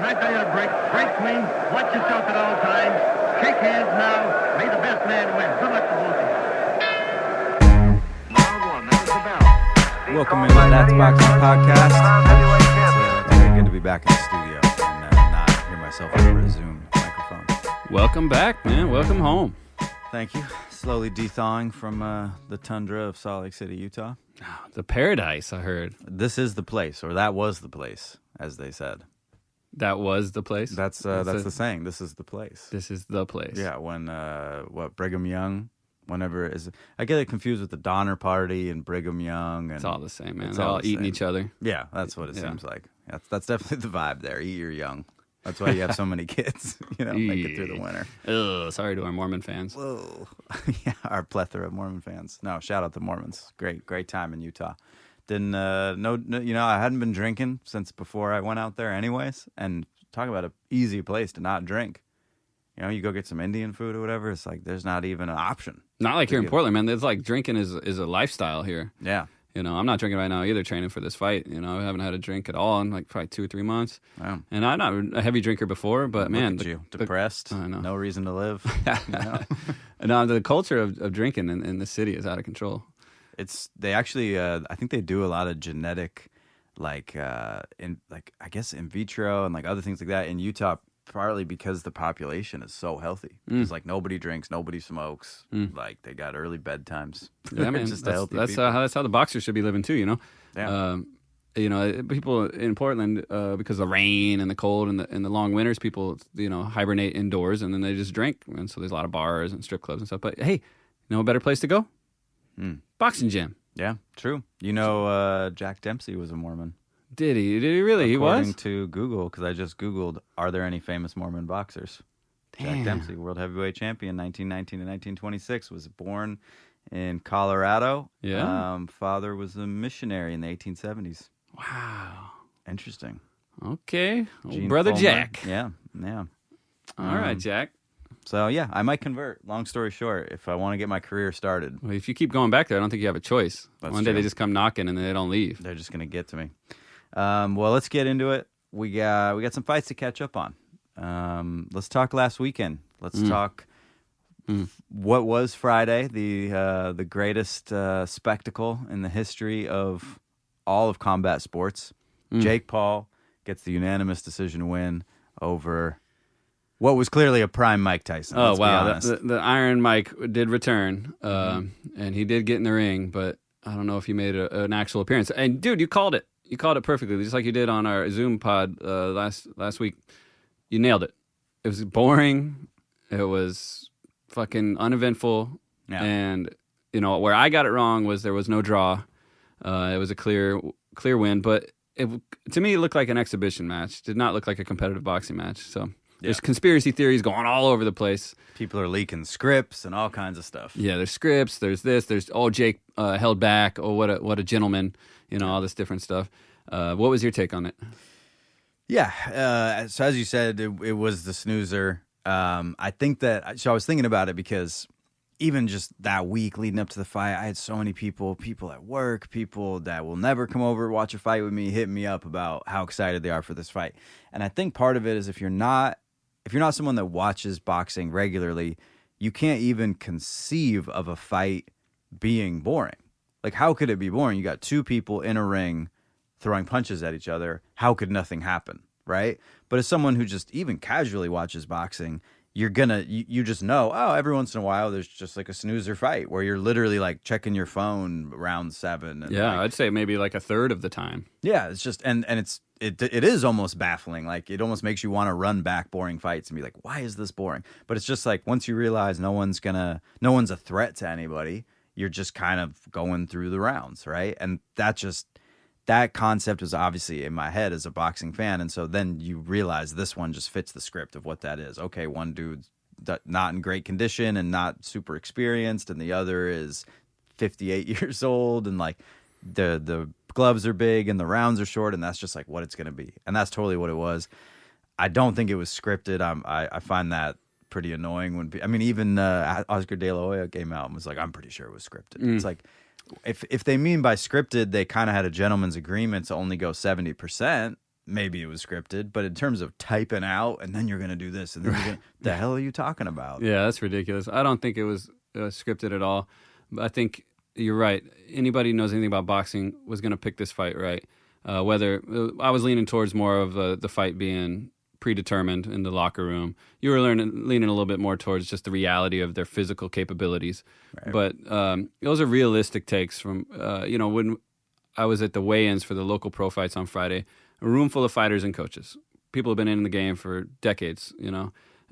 Can I tell you to break clean, watch yourself at all times, shake hands now, may the best man win. Good luck to both of you. Round one, that was the bell. Welcome into That's Boxing Podcast. It's very good to be back in the studio and not hear myself over a Zoom microphone. Welcome back, man. Welcome home. Thank you. Slowly de-thawing from the tundra of Salt Lake City, Utah. The paradise, I heard. This is the place, or that was the place, as they said. That was the place? That's the saying. This is the place. This is the place. Yeah, when, Brigham Young, I get it confused with the Donner Party and Brigham Young. And it's all the same, man. It's They're all the eating same. each other. Yeah, that's what it seems like. That's definitely the vibe there. Eat your young. That's why you have so many kids, make it through the winter. Ugh, sorry to our Mormon fans. Whoa. Yeah, our plethora of Mormon fans. No, shout out to Mormons. Great time in Utah. Didn't, I hadn't been drinking since before I went out there anyways. And talk about an easy place to not drink. You go get some Indian food or whatever. It's like there's not even an option. Not like here in Portland, man. It's like drinking is a lifestyle here. Yeah. I'm not drinking right now either, training for this fight. I haven't had a drink at all in like probably 2 or 3 months. Wow. And I'm not a heavy drinker before, but man. Look at you, depressed, I know. No reason to live. No, the culture of drinking in the city is out of control. They actually, I think they do a lot of genetic, I guess in vitro and like other things like that in Utah, partly because the population is so healthy. It's like nobody drinks, nobody smokes. Like they got early bedtimes. Yeah, man. Just that's how the boxers should be living too. Yeah. People in Portland, because of the rain and the cold and the long winters, people hibernate indoors and then they just drink. And so there's a lot of bars and strip clubs and stuff. But hey, a better place to go? Boxing gym. Yeah, true. Jack Dempsey was a Mormon. Did he? Did he really? According he was? to Google, because I just Googled, are there any famous Mormon boxers? Damn. Jack Dempsey, world heavyweight champion, 1919 to 1926, was born in Colorado. Yeah. Father was a missionary in the 1870s. Wow. Interesting. Okay. Gene Brother Fulmer. Jack. Yeah. All right, Jack. So, yeah, I might convert. Long story short, if I want to get my career started. Well, if you keep going back there, I don't think you have a choice. That's One day true. they just come knocking and they don't leave. They're just going to get to me. Well, let's get into it. We got some fights to catch up on. Let's talk last weekend. Let's talk what was Friday, the greatest spectacle in the history of all of combat sports. Jake Paul gets the unanimous decision win over what was clearly a prime Mike Tyson. Oh, let's be wow. honest. The Iron Mike did return, and he did get in the ring, but I don't know if he made an actual appearance. And, dude, you called it. You called it perfectly, just like you did on our Zoom pod last week. You nailed it. It was boring. It was fucking uneventful. Yeah. And, where I got it wrong was there was no draw. It was a clear win, but to me, it looked like an exhibition match. Did not look like a competitive boxing match. So there's conspiracy theories going all over the place. People are leaking scripts and all kinds of stuff. Yeah, there's scripts. There's this. There's Jake held back. Oh, what a gentleman. All this different stuff. What was your take on it? Yeah. So as you said, it was the snoozer. I think that. So I was thinking about it because even just that week leading up to the fight, I had so many people at work, people that will never come over watch a fight with me, hitting me up about how excited they are for this fight. And I think part of it is if you're not someone that watches boxing regularly, you can't even conceive of a fight being boring. Like, how could it be boring? You got two people in a ring throwing punches at each other. How could nothing happen, right? But as someone who just even casually watches boxing, you just know, every once in a while there's just like a snoozer fight where you're literally like checking your phone round 7. And I'd say maybe like a third of the time. Yeah, it's just and it is almost baffling. Like it almost makes you want to run back boring fights and be like, why is this boring? But it's just like once you realize no one's a threat to anybody, you're just kind of going through the rounds, right? And that concept was obviously in my head as a boxing fan. And so then you realize this one just fits the script of what that is. Okay, one dude's not in great condition and not super experienced, and the other is 58 years old, and like the gloves are big and the rounds are short, and that's just like what it's going to be. And that's totally what it was. I don't think it was scripted. I find that pretty annoying even Oscar De La Hoya came out and was like, I'm pretty sure it was scripted. It's like, if they mean by scripted, they kind of had a gentleman's agreement to only go 70%, maybe it was scripted, but in terms of typing out and then you're going to do this and then you're going to, the hell are you talking about? Yeah, that's ridiculous. I don't think it was scripted at all. But I think you're right. Anybody who knows anything about boxing was going to pick this fight right. Whether I was leaning towards more of the fight being predetermined in the locker room. You were leaning a little bit more towards just the reality of their physical capabilities. Right. But those are realistic takes from, when I was at the weigh-ins for the local pro fights on Friday, a room full of fighters and coaches. People have been in the game for decades,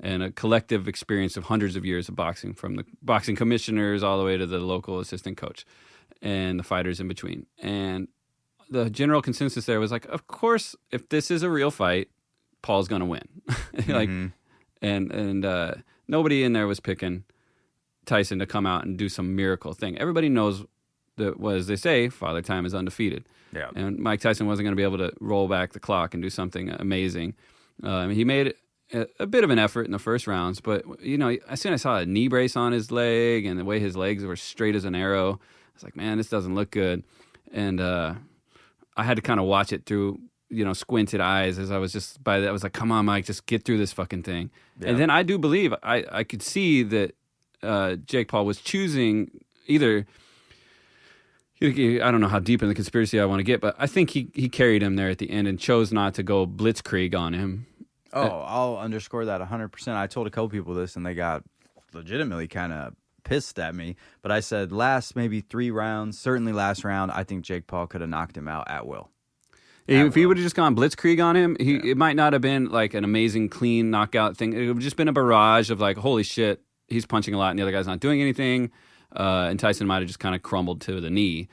and a collective experience of hundreds of years of boxing, from the boxing commissioners all the way to the local assistant coach and the fighters in between. And the general consensus there was like, of course, if this is a real fight, Paul's going to win. And nobody in there was picking Tyson to come out and do some miracle thing. Everybody knows that, as they say, Father Time is undefeated. Yeah. And Mike Tyson wasn't going to be able to roll back the clock and do something amazing. He made a bit of an effort in the first rounds, but I saw a knee brace on his leg, and the way his legs were straight as an arrow. I was like, man, this doesn't look good. And I had to kind of watch it through, squinted eyes as I was just by that. I was like, come on, Mike, just get through this fucking thing. Yeah. And then I do believe I could see that Jake Paul was choosing either. I don't know how deep in the conspiracy I want to get, but I think he carried him there at the end and chose not to go blitzkrieg on him. Oh, I'll underscore that 100%. I told a couple people this, and they got legitimately kind of pissed at me. But I said last maybe 3 rounds, certainly last round, I think Jake Paul could have knocked him out at will. If he would have just gone blitzkrieg on him, it might not have been like an amazing, clean knockout thing. It would have just been a barrage of like, holy shit, he's punching a lot and the other guy's not doing anything. And Tyson might have just kind of crumbled to the knee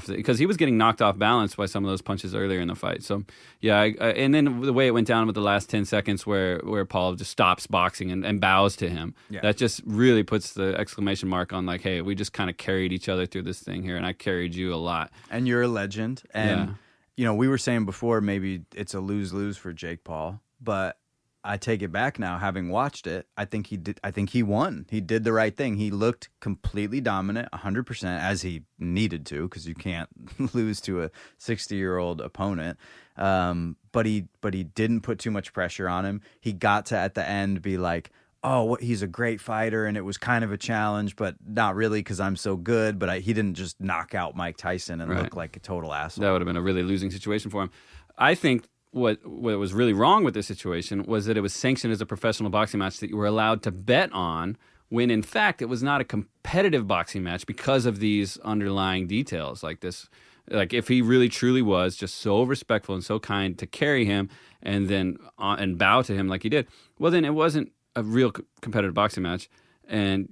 because he was getting knocked off balance by some of those punches earlier in the fight. So, yeah, and then the way it went down with the last 10 seconds where Paul just stops boxing and bows to him, that just really puts the exclamation mark on like, hey, we just kind of carried each other through this thing here, and I carried you a lot. And you're a legend. And, we were saying before maybe it's a lose-lose for Jake Paul, but I take it back now, having watched it. I think he did. I think he won. He did the right thing. He looked completely dominant, 100%, as he needed to, because you can't lose to a 60-year-old opponent. But he didn't put too much pressure on him. He got to at the end be like, oh, he's a great fighter, and it was kind of a challenge, but not really because I'm so good. But he didn't just knock out Mike Tyson and look like a total asshole. That would have been a really losing situation for him. I think what was really wrong with this situation was that it was sanctioned as a professional boxing match that you were allowed to bet on, when in fact it was not a competitive boxing match because of these underlying details like this. Like if he really truly was just so respectful and so kind to carry him and then and bow to him like he did, well then it wasn't a real competitive boxing match. And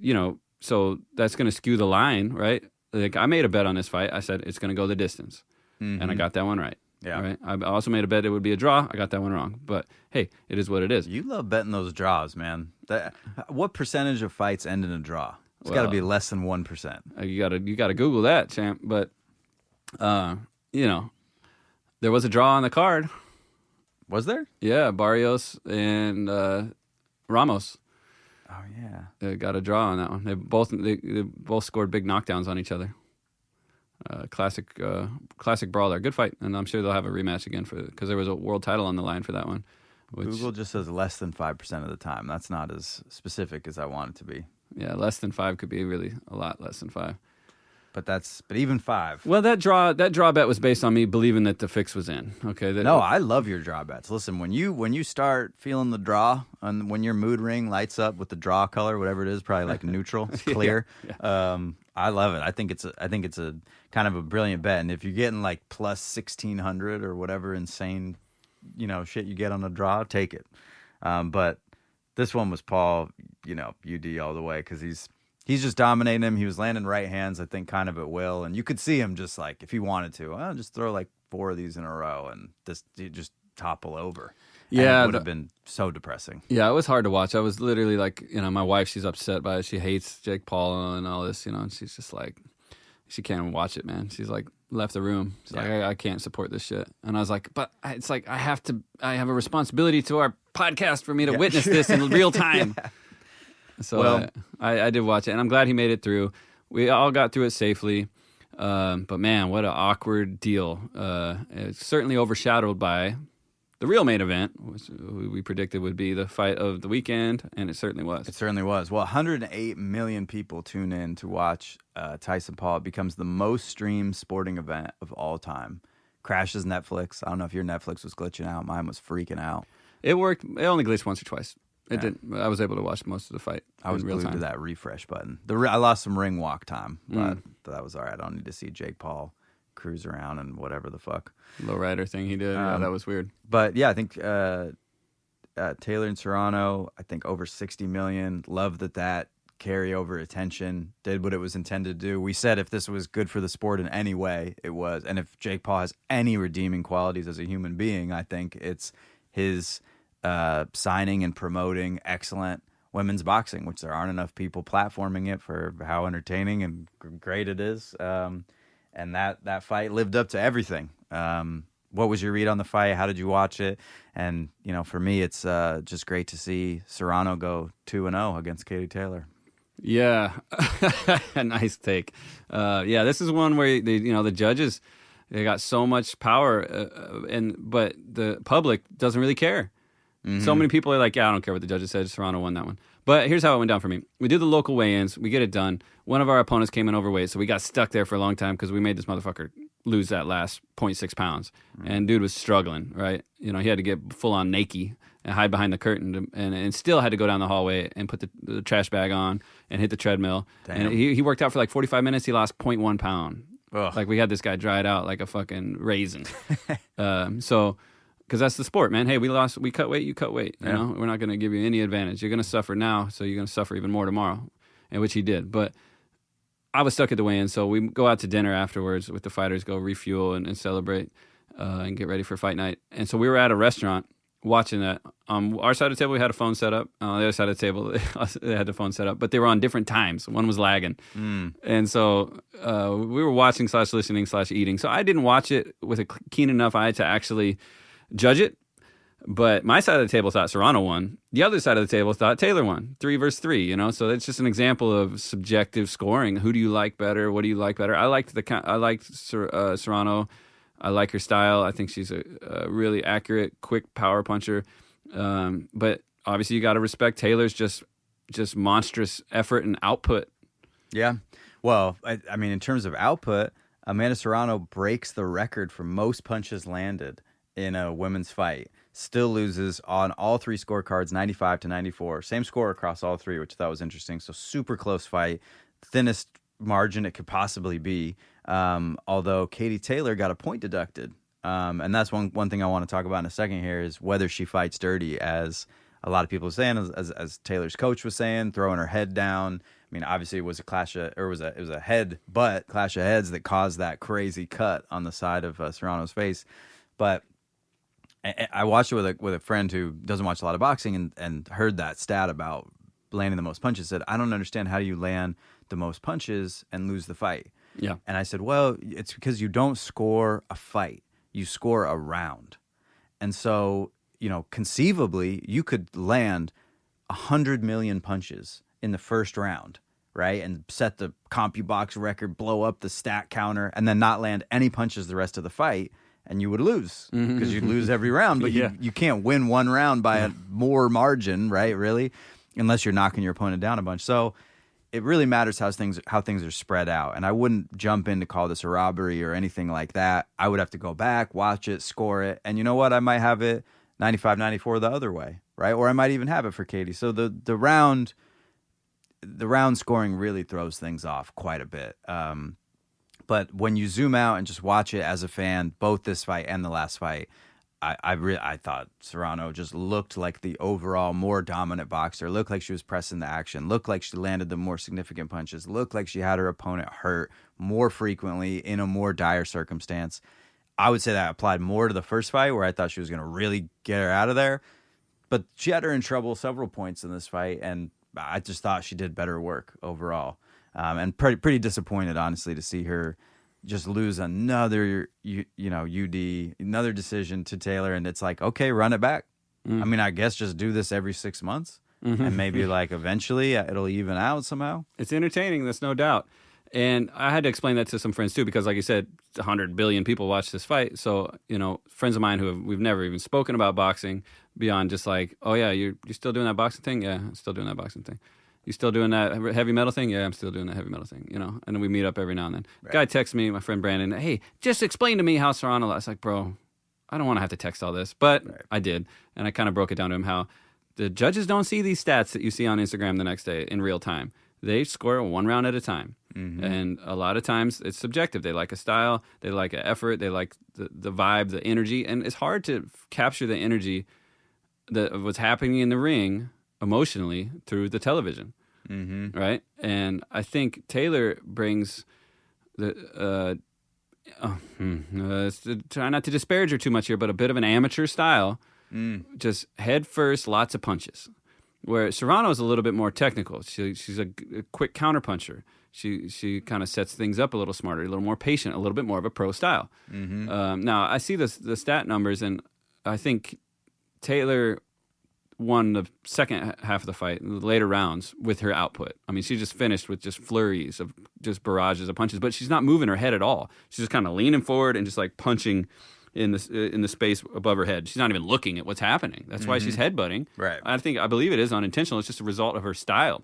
so that's going to skew the line, right? Like I made a bet on this fight. I said it's going to go the distance, and I got that one right. Yeah. Right. I also made a bet it would be a draw. I got that one wrong. But hey, it is what it is. You love betting those draws, man. What percentage of fights end in a draw? It's got to be less than 1%. You gotta Google that, champ. But there was a draw on the card. Was there? Yeah, Barrios and Ramos. Oh yeah. They got a draw on that one. They both scored big knockdowns on each other. Classic brawler. Good fight, and I'm sure they'll have a rematch again because there was a world title on the line for that one. Google just says less than 5% of the time. That's not as specific as I want it to be. Yeah, less than 5 could be really a lot less than 5. But even 5. Well, that draw bet was based on me believing that the fix was in. Okay. No, I love your draw bets. Listen, when you start feeling the draw, and when your mood ring lights up with the draw color, whatever it is, probably like neutral, it's clear. Yeah. I love it. I think it's a kind of a brilliant bet. And if you're getting like plus 1,600 or whatever insane, shit you get on a draw, take it. But this one was Paul, UD all the way, because he's just dominating him. He was landing right hands, I think, kind of at will. And you could see him just like, if he wanted to, just throw like 4 of these in a row and just topple over. Yeah. And it would have been so depressing. Yeah, it was hard to watch. I was literally like, my wife, she's upset by it. She hates Jake Paul and all this, and she's just like, she can't even watch it, man. She's like, left the room. She's like, I can't support this shit. And I was like, but it's like, I have a responsibility to our podcast for me to witness this in real time. Yeah. So I did watch it, and I'm glad he made it through. We all got through it safely. But man, what an awkward deal. It's certainly overshadowed by the real main event, which we predicted would be the fight of the weekend, and it certainly was. It certainly was. Well, 108 million people tune in to watch Tyson Paul. It becomes the most streamed sporting event of all time. Crashes Netflix. I don't know if your Netflix was glitching out. Mine was freaking out. It worked. It only glitched once or twice. It didn't. I was able to watch most of the fight. I was in real glued time. to that refresh button. I lost some ring walk time, but that was all right. I don't need to see Jake Paul cruise around and whatever the fuck. Low rider thing he did. Yeah, that was weird. But yeah, I think Taylor and Serrano, I think over 60 million. Love that carryover attention did what it was intended to do. We said if this was good for the sport in any way, it was. And if Jake Paul has any redeeming qualities as a human being, I think it's his signing and promoting excellent women's boxing, which there aren't enough people platforming it for how entertaining and great it is. And that fight lived up to everything. What was your read on the fight? How did you watch it? And, for me, it's just great to see Serrano go 2-0 against Katie Taylor. Yeah, nice take. This is one where the judges, they got so much power, but the public doesn't really care. Mm-hmm. So many people are like, yeah, I don't care what the judges said. Serrano won that one. But here's how it went down for me. We did the local weigh-ins. We get it done. One of our opponents came in overweight, so we got stuck there for a long time because we made this motherfucker lose that last 0.6 pounds. Mm-hmm. And dude was struggling, right? He had to get full-on naked and hide behind the curtain and still had to go down the hallway and put the trash bag on and hit the treadmill. Damn. And he worked out for like 45 minutes. He lost 0.1 pound. Ugh. Like we had this guy dried out like a fucking raisin. Because that's the sport, man. Hey, we cut weight, you cut weight. You know, we're not going to give you any advantage. You're going to suffer now, so you're going to suffer even more tomorrow, and which he did. But I was stuck at the weigh-in, so we go out to dinner afterwards with the fighters, go refuel and celebrate and get ready for fight night. And so we were at a restaurant watching that. Our side of the table, we had a phone set up. On the other side of the table, they had the phone set up, but they were on different times. One was lagging. And so we were watching / listening / eating. So I didn't watch it with a keen enough eye to actually judge it, but my side of the table thought Serrano won. The other side of the table thought Taylor won, 3 versus 3. So it's just an example of subjective scoring. Who do you like better? What do you like better? I liked Serrano. I like her style. I think she's a really accurate, quick power puncher. But obviously, you got to respect Taylor's just monstrous effort and output. Yeah. Well, I mean, in terms of output, Amanda Serrano breaks the record for most punches landed in a women's fight. Still loses on all 3 scorecards, 95-94. Same score across all 3, which I thought was interesting. So super close fight. Thinnest margin it could possibly be. Although Katie Taylor got a point deducted. And that's one thing I want to talk about in a second here is whether she fights dirty, as a lot of people are saying, as Taylor's coach was saying, throwing her head down. I mean, obviously it was a clash of, or it was a head butt clash of heads that caused that crazy cut on the side of Serrano's face. But I watched it with a friend who doesn't watch a lot of boxing and heard that stat about landing the most punches. Said, I don't understand how you land the most punches and lose the fight. Yeah. And I said, well, it's because you don't score a fight. You score a round. And so, conceivably, you could land 100 million punches in the first round, right? And set the CompuBox record, blow up the stat counter, and then not land any punches the rest of the fight. And you would lose because you'd lose every round. But you can't win one round by a more margin, right, really, unless you're knocking your opponent down a bunch. So it really matters how things are spread out. And I wouldn't jump in to call this a robbery or anything like that. I would have to go back, watch it, score it. And you know what? I might have it 95-94 the other way, right? Or I might even have it for Katie. So the round scoring really throws things off quite a bit. But when you zoom out and just watch it as a fan, both this fight and the last fight, I thought Serrano just looked like the overall more dominant boxer, looked like she was pressing the action, looked like she landed the more significant punches, looked like she had her opponent hurt more frequently in a more dire circumstance. I would say that applied more to the first fight where I thought she was going to really get her out of there. But she had her in trouble several points in this fight, and I just thought she did better work overall. And pretty disappointed, honestly, to see her just lose another, UD, another decision to Taylor. And it's like, okay, run it back. I mean, I guess just do this every 6 months. And maybe like eventually it'll even out somehow. It's entertaining, that's no doubt. And I had to explain that to some friends too, because like you said, 100 billion people watch this fight. So, friends of mine we've never even spoken about boxing beyond just like, oh yeah, you're still doing that boxing thing? Yeah, I'm still doing that boxing thing. You still doing that heavy metal thing? Yeah, I'm still doing that heavy metal thing, and then we meet up every now and then. Right. Guy texts me, my friend Brandon, hey, just explain to me how Serrano lost. I was like, bro, I don't want to have to text all this, but I did. And I kind of broke it down to him how the judges don't see these stats that you see on Instagram the next day in real time. They score one round at a time. Mm-hmm. And a lot of times it's subjective. They like a style, they like an effort, they like the vibe, the energy. And it's hard to capture the energy of what's happening in the ring emotionally through the television. Mm-hmm. Right? And I think Taylor brings the try not to disparage her too much here, but a bit of an amateur style. Just head first, lots of punches. Where Serrano is a little bit more technical. She's a quick counterpuncher. She kind of sets things up a little smarter, a little more patient, a little bit more of a pro style. Mm-hmm. Now, I see the stat numbers, and I think Taylor won the second half of the fight, the later rounds, with her output. I mean, she just finished with just flurries of just barrages of punches, but she's not moving her head at all. She's just kind of leaning forward and just like punching in the space above her head. She's not even looking at what's happening. That's why she's headbutting. Right. I believe it is unintentional. It's just a result of her style.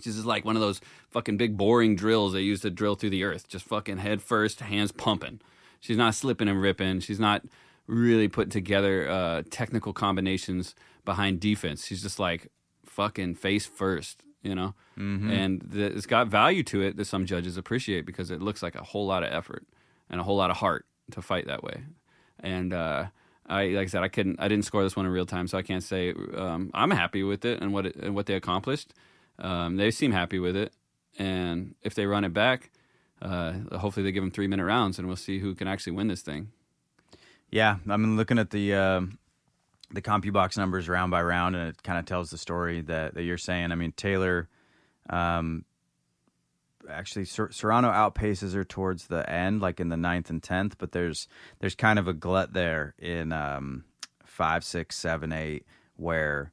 She's just like one of those fucking big boring drills they use to drill through the earth. Just fucking head first, hands pumping. She's not slipping and ripping. She's not really putting together technical combinations behind defense. She's just like fucking face first, Mm-hmm. And it's got value to it that some judges appreciate because it looks like a whole lot of effort and a whole lot of heart to fight that way. And like I said, I didn't score this one in real time, so I can't say I'm happy with it and what they accomplished. They seem happy with it, and if they run it back, hopefully they give them 3-minute rounds, and we'll see who can actually win this thing. Yeah, I mean, looking at the CompuBox numbers round by round, and it kind of tells the story that you're saying. I mean, Taylor, actually, Serrano outpaces her towards the end, like in the 9th and 10th, but there's kind of a glut there in 5, 6, 7, 8, where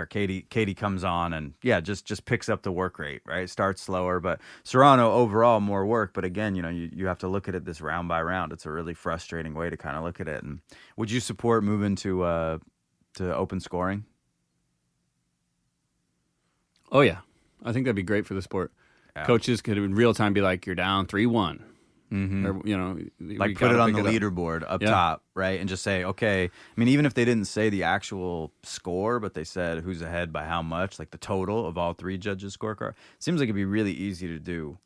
Katie comes on and just picks up the work rate, right? Starts slower, but Serrano overall more work. But again, you have to look at it this round by round. It's a really frustrating way to kind of look at it. And would you support moving to open scoring? Oh yeah, I think that'd be great for the sport. Yeah. Coaches could in real time be like, "You're down 3-1." Mm-hmm. Or, like put it on the leaderboard up top, right? And just say, okay. I mean, even if they didn't say the actual score, but they said who's ahead by how much, like the total of all 3 judges' scorecard. Seems like it'd be really easy to do.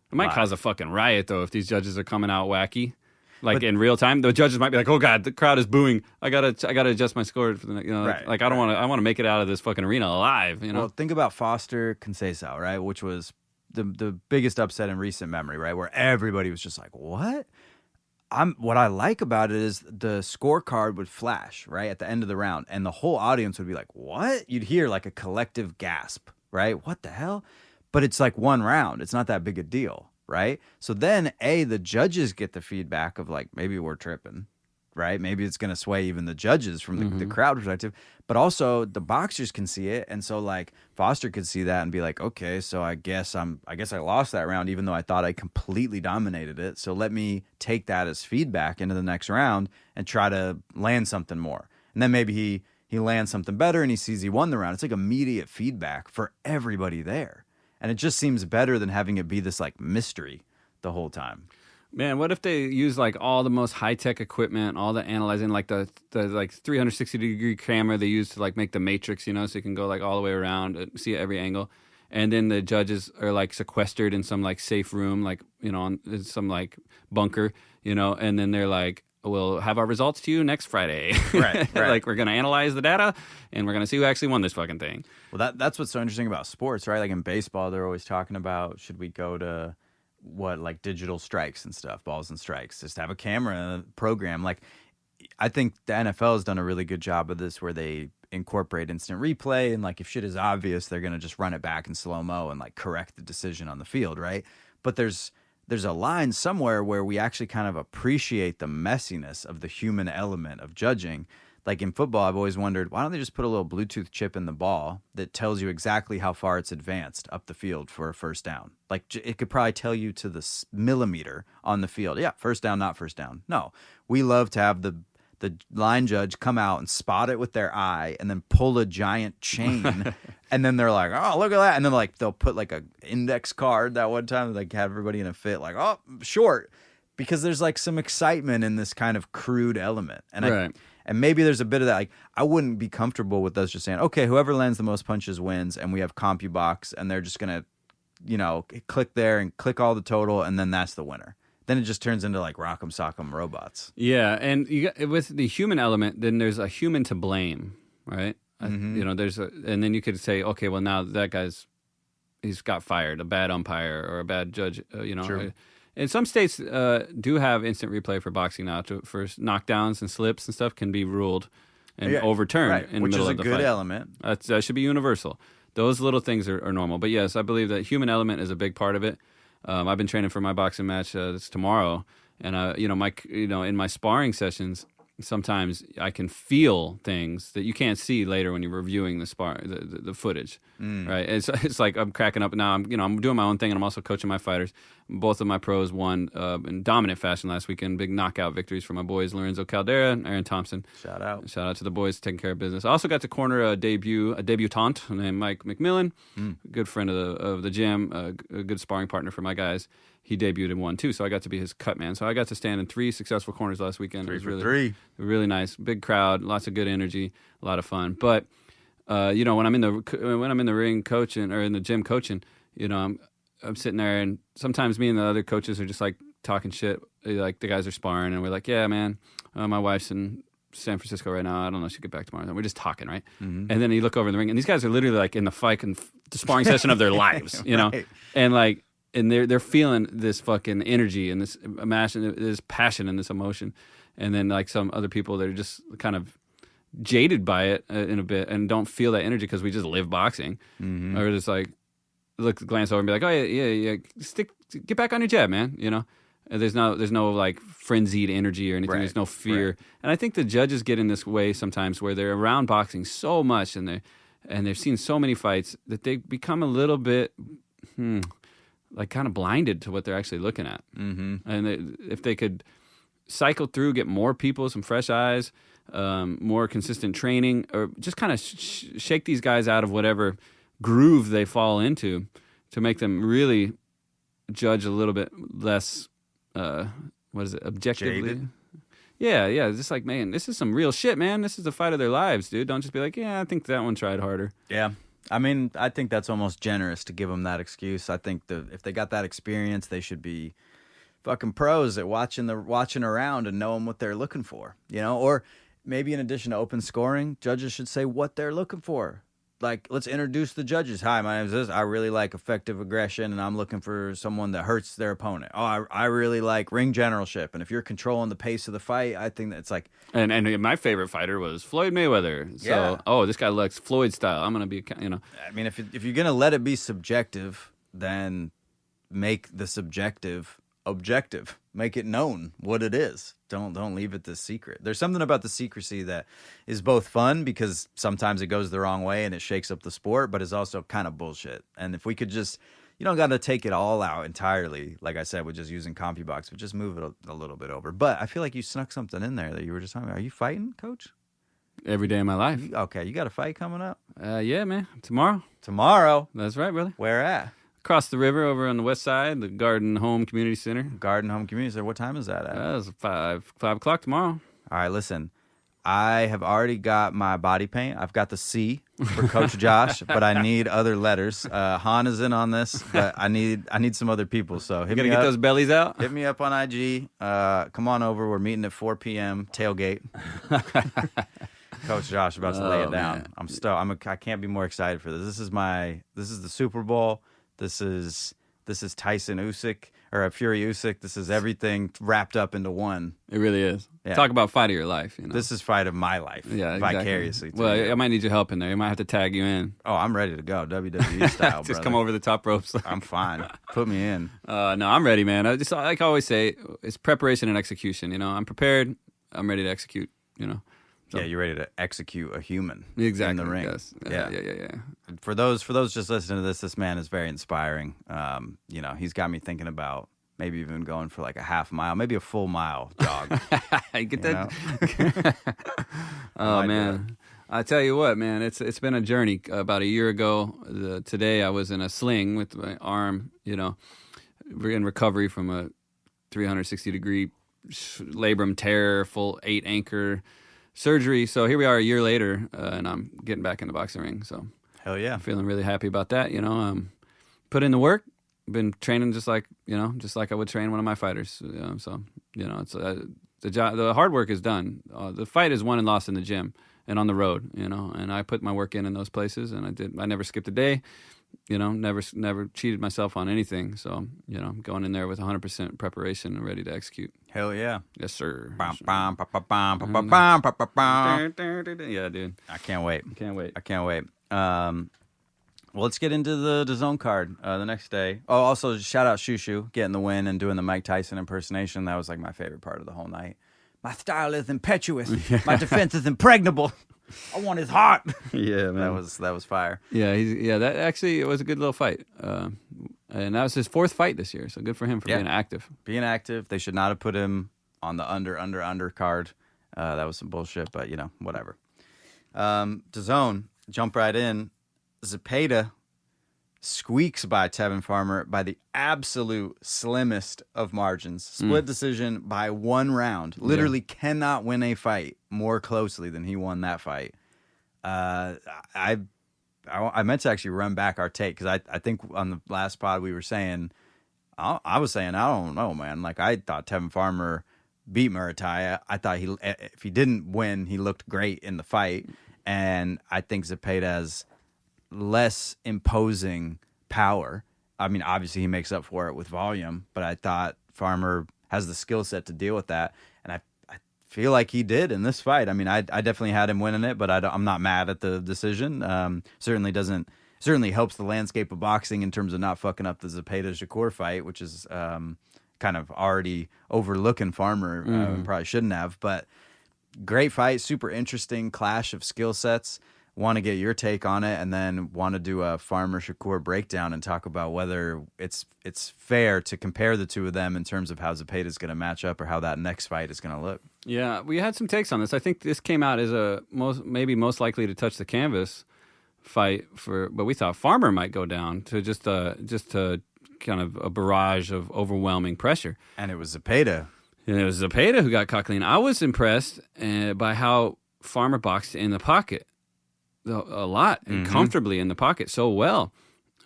It might cause a fucking riot though if these judges are coming out wacky. Like in real time, the judges might be like, "Oh God, the crowd is booing. I gotta adjust my score for the right, like I don't want to. I want to make it out of this fucking arena alive." Well, think about Foster Conceição, right? Which was the biggest upset in recent memory, right? Where everybody was just like, "What?" What I like about it is the scorecard would flash right at the end of the round, and the whole audience would be like, "What?" You'd hear like a collective gasp, right? What the hell? But it's like one round. It's not that big a deal. Right? So then, the judges get the feedback of like, maybe we're tripping, right? Maybe it's going to sway even the judges from the crowd perspective, but also the boxers can see it. And so like Foster could see that and be like, okay, so I guess I lost that round, even though I thought I completely dominated it. So let me take that as feedback into the next round and try to land something more. And then maybe he lands something better and he sees he won the round. It's like immediate feedback for everybody there. And it just seems better than having it be this like mystery the whole time. Man, what if they use like all the most high tech equipment, all the analyzing, like the like 360-degree camera they use to like make the Matrix, so you can go like all the way around and see every angle, and then the judges are like sequestered in some like safe room, like in some like bunker, and then they're like, we'll have our results to you next Friday. Right. Like, we're going to analyze the data, and we're going to see who actually won this fucking thing. Well, that's what's so interesting about sports, right? Like, in baseball, they're always talking about, should we go to, like digital strikes and stuff, balls and strikes, just have a camera and a program. Like, I think the NFL has done a really good job of this where they incorporate instant replay, and, like, if shit is obvious, they're going to just run it back in slow-mo and, like, correct the decision on the field, right? But there's a line somewhere where we actually kind of appreciate the messiness of the human element of judging like in football, I've always wondered, why don't they just put a little Bluetooth chip in the ball that tells you exactly how far it's advanced up the field for a first down? Like it could probably tell you to the millimeter on the field. Yeah, first down, not first down. No, we love to have the line judge come out and spot it with their eye and then pull a giant chain. And then they're like, oh, look at that. And then like they'll put like a index card that one time, like have everybody in a fit, like, oh, short. Because there's like some excitement in this kind of crude element. And Right. and maybe there's a bit of that. Like, I wouldn't be comfortable with us just saying, okay, whoever lands the most punches wins, and we have CompuBox, and they're just going to, click there and click all the total, and then that's the winner. Then it just turns into like Rock'em Sock'em robots. Yeah, and with the human element, then there's a human to blame, right? And then you could say, okay, well now that he's got fired, a bad umpire or a bad judge, True. And some states do have instant replay for boxing now. For knockdowns and slips and stuff can be ruled and overturned Right, in the which middle is a of the good fight. element. That should be universal. Those little things are normal. But yes, I believe that human element is a big part of it. I've been training for my boxing match. It's tomorrow, and in my sparring sessions, sometimes I can feel things that you can't see later when you're reviewing the footage, right? It's like I'm cracking up now. I'm doing my own thing, and I'm also coaching my fighters. Both of my pros won in dominant fashion last weekend. Big knockout victories for my boys Lorenzo Caldera and Aaron Thompson. Shout out to the boys taking care of business. I also got to corner a debutante named Mike McMillan, good friend of the gym, a good sparring partner for my guys. He debuted and won too, so I got to be his cut man. So I got to stand in 3 successful corners last weekend. It was really nice, big crowd, lots of good energy, a lot of fun. But when I'm in the ring coaching or in the gym coaching, I'm sitting there, and sometimes me and the other coaches are just like talking shit. Like the guys are sparring, and we're like, "Yeah, man, my wife's in San Francisco right now. I don't know if she'll get back tomorrow." And we're just talking, right? Mm-hmm. And then you look over in the ring, and these guys are literally like in the fight and the sparring session of their lives, Right. And they're feeling this fucking energy and this passion and this emotion, and then like some other people that are just kind of jaded by it in a bit and don't feel that energy because we just live boxing, or just like glance over and be like, oh yeah, get back on your jab, man. And there's no like frenzied energy or anything. Right. There's no fear, Right. And I think the judges get in this way sometimes where they're around boxing so much and they've seen so many fights that they become a little bit like kind of blinded to what they're actually looking at. Mm-hmm. And if they could cycle through, get more people, some fresh eyes, more consistent training, or just kind of shake these guys out of whatever groove they fall into to make them really judge a little bit less, objectively? Jaded? Yeah. Just like, man, this is some real shit, man. This is the fight of their lives, dude. Don't just be like, yeah, I think that one tried harder. Yeah. I mean, I think that's almost generous to give them that excuse. I think if they got that experience, they should be fucking pros at watching around and knowing what they're looking for, Or maybe in addition to open scoring, judges should say what they're looking for. Like, let's introduce the judges. Hi, my name is this. I really like effective aggression, and I'm looking for someone that hurts their opponent. Oh, I really like ring generalship, and if you're controlling the pace of the fight, I think that's like. And my favorite fighter was Floyd Mayweather. So, this guy likes Floyd style. I'm gonna be, I mean, if you're gonna let it be subjective, then make the subjective objective. Make it known what it is. Don't leave it this secret. There's something about the secrecy that is both fun because sometimes it goes the wrong way and it shakes up the sport, but is also kind of bullshit. And if we could just, you don't got to take it all out entirely, like I said, with just using CompuBox, but just move it a little bit over. But I feel like you snuck something in there that you were just talking about. Are you fighting, Coach? Every day of my life. Okay, you got a fight coming up? Yeah, man. Tomorrow. That's right, brother. Where at? Across the river over on the west side, the Garden Home Community Center. Garden Home Community Center. What time is that at? It's 5 o'clock tomorrow. All right, listen. I have already got my body paint. I've got the C for Coach Josh, but I need other letters. Han is in on this, but I need some other people. So You gotta get those bellies out. Hit me up on IG. Come on over. We're meeting at 4 p.m. Tailgate. Coach Josh about to lay it down. Man. I'm stoked. I can't be more excited for this. This is the Super Bowl. This is Tyson Usyk or Fury Usyk. This is everything wrapped up into one. It really is. Yeah. Talk about fight of your life. This is fight of my life. Yeah, exactly. Vicariously. Well, you. I might need your help in there. You might have to tag you in. Oh, I'm ready to go. WWE style, Just brother. come over the top ropes. I'm fine. Put me in. No, I'm ready, man. I just like I always say, it's preparation and execution. I'm prepared. I'm ready to execute. So, Yeah, you're ready to execute a human exactly. in the ring. Yes. Yeah. For those just listening to this man is very inspiring. He's got me thinking about maybe even going for like a half mile, maybe a full mile jog. Get that. Oh man, I tell you what, man, it's been a journey. About a year ago today, I was in a sling with my arm. In recovery from a 360-degree labrum tear, full 8 anchor surgery. So here we are a year later, and I'm getting back in the boxing ring. So Hell yeah. I'm feeling really happy about that. Put in the work. Been training just like I would train one of my fighters. It's the job. The hard work is done. The fight is won and lost in the gym and on the road. And I put my work in those places, and I never skipped a day. Never cheated myself on anything. So going in there with 100% preparation and ready to execute. Hell yeah. Yes, sir. Yeah, dude. I can't wait. Can't wait. Well, let's get into the DAZN card the next day. Oh, also, shout out Shushu getting the win and doing the Mike Tyson impersonation. That was like my favorite part of the whole night. My style is impetuous. My defense is impregnable. I want his heart. Yeah, man. That was fire. Yeah, that actually it was a good little fight. And that was his 4th fight this year, so good for him for being active. Being active. They should not have put him on the under card. That was some bullshit, but whatever. DAZN, jump right in. Zepeda squeaks by Tevin Farmer by the absolute slimmest of margins. Split decision by 1 round. Literally cannot win a fight more closely than he won that fight. I meant to actually run back our take because I think on the last pod we were saying, I was saying, I don't know, man. Like, I thought Tevin Farmer beat Murataya. I thought if he didn't win, he looked great in the fight. And I think Zepeda's less imposing power. I mean, obviously he makes up for it with volume, but I thought Farmer has the skill set to deal with that, and I feel like he did in this fight. I mean, I definitely had him winning it, but I'm not mad at the decision. Certainly helps the landscape of boxing in terms of not fucking up the Zepeda-Shakur fight, which is kind of already overlooking Farmer. Probably shouldn't have, but great fight, super interesting clash of skill sets. Want to get your take on it, and then want to do a Farmer-Shakur breakdown and talk about whether it's fair to compare the two of them in terms of how Zepeda is going to match up or how that next fight is going to look. Yeah, we had some takes on this. I think this came out as a most likely to touch the canvas fight but we thought Farmer might go down to just to kind of a barrage of overwhelming pressure. And it was Zepeda. And it was Zepeda who got caught clean. I was impressed by how Farmer boxed in the pocket. A lot and comfortably in the pocket so well.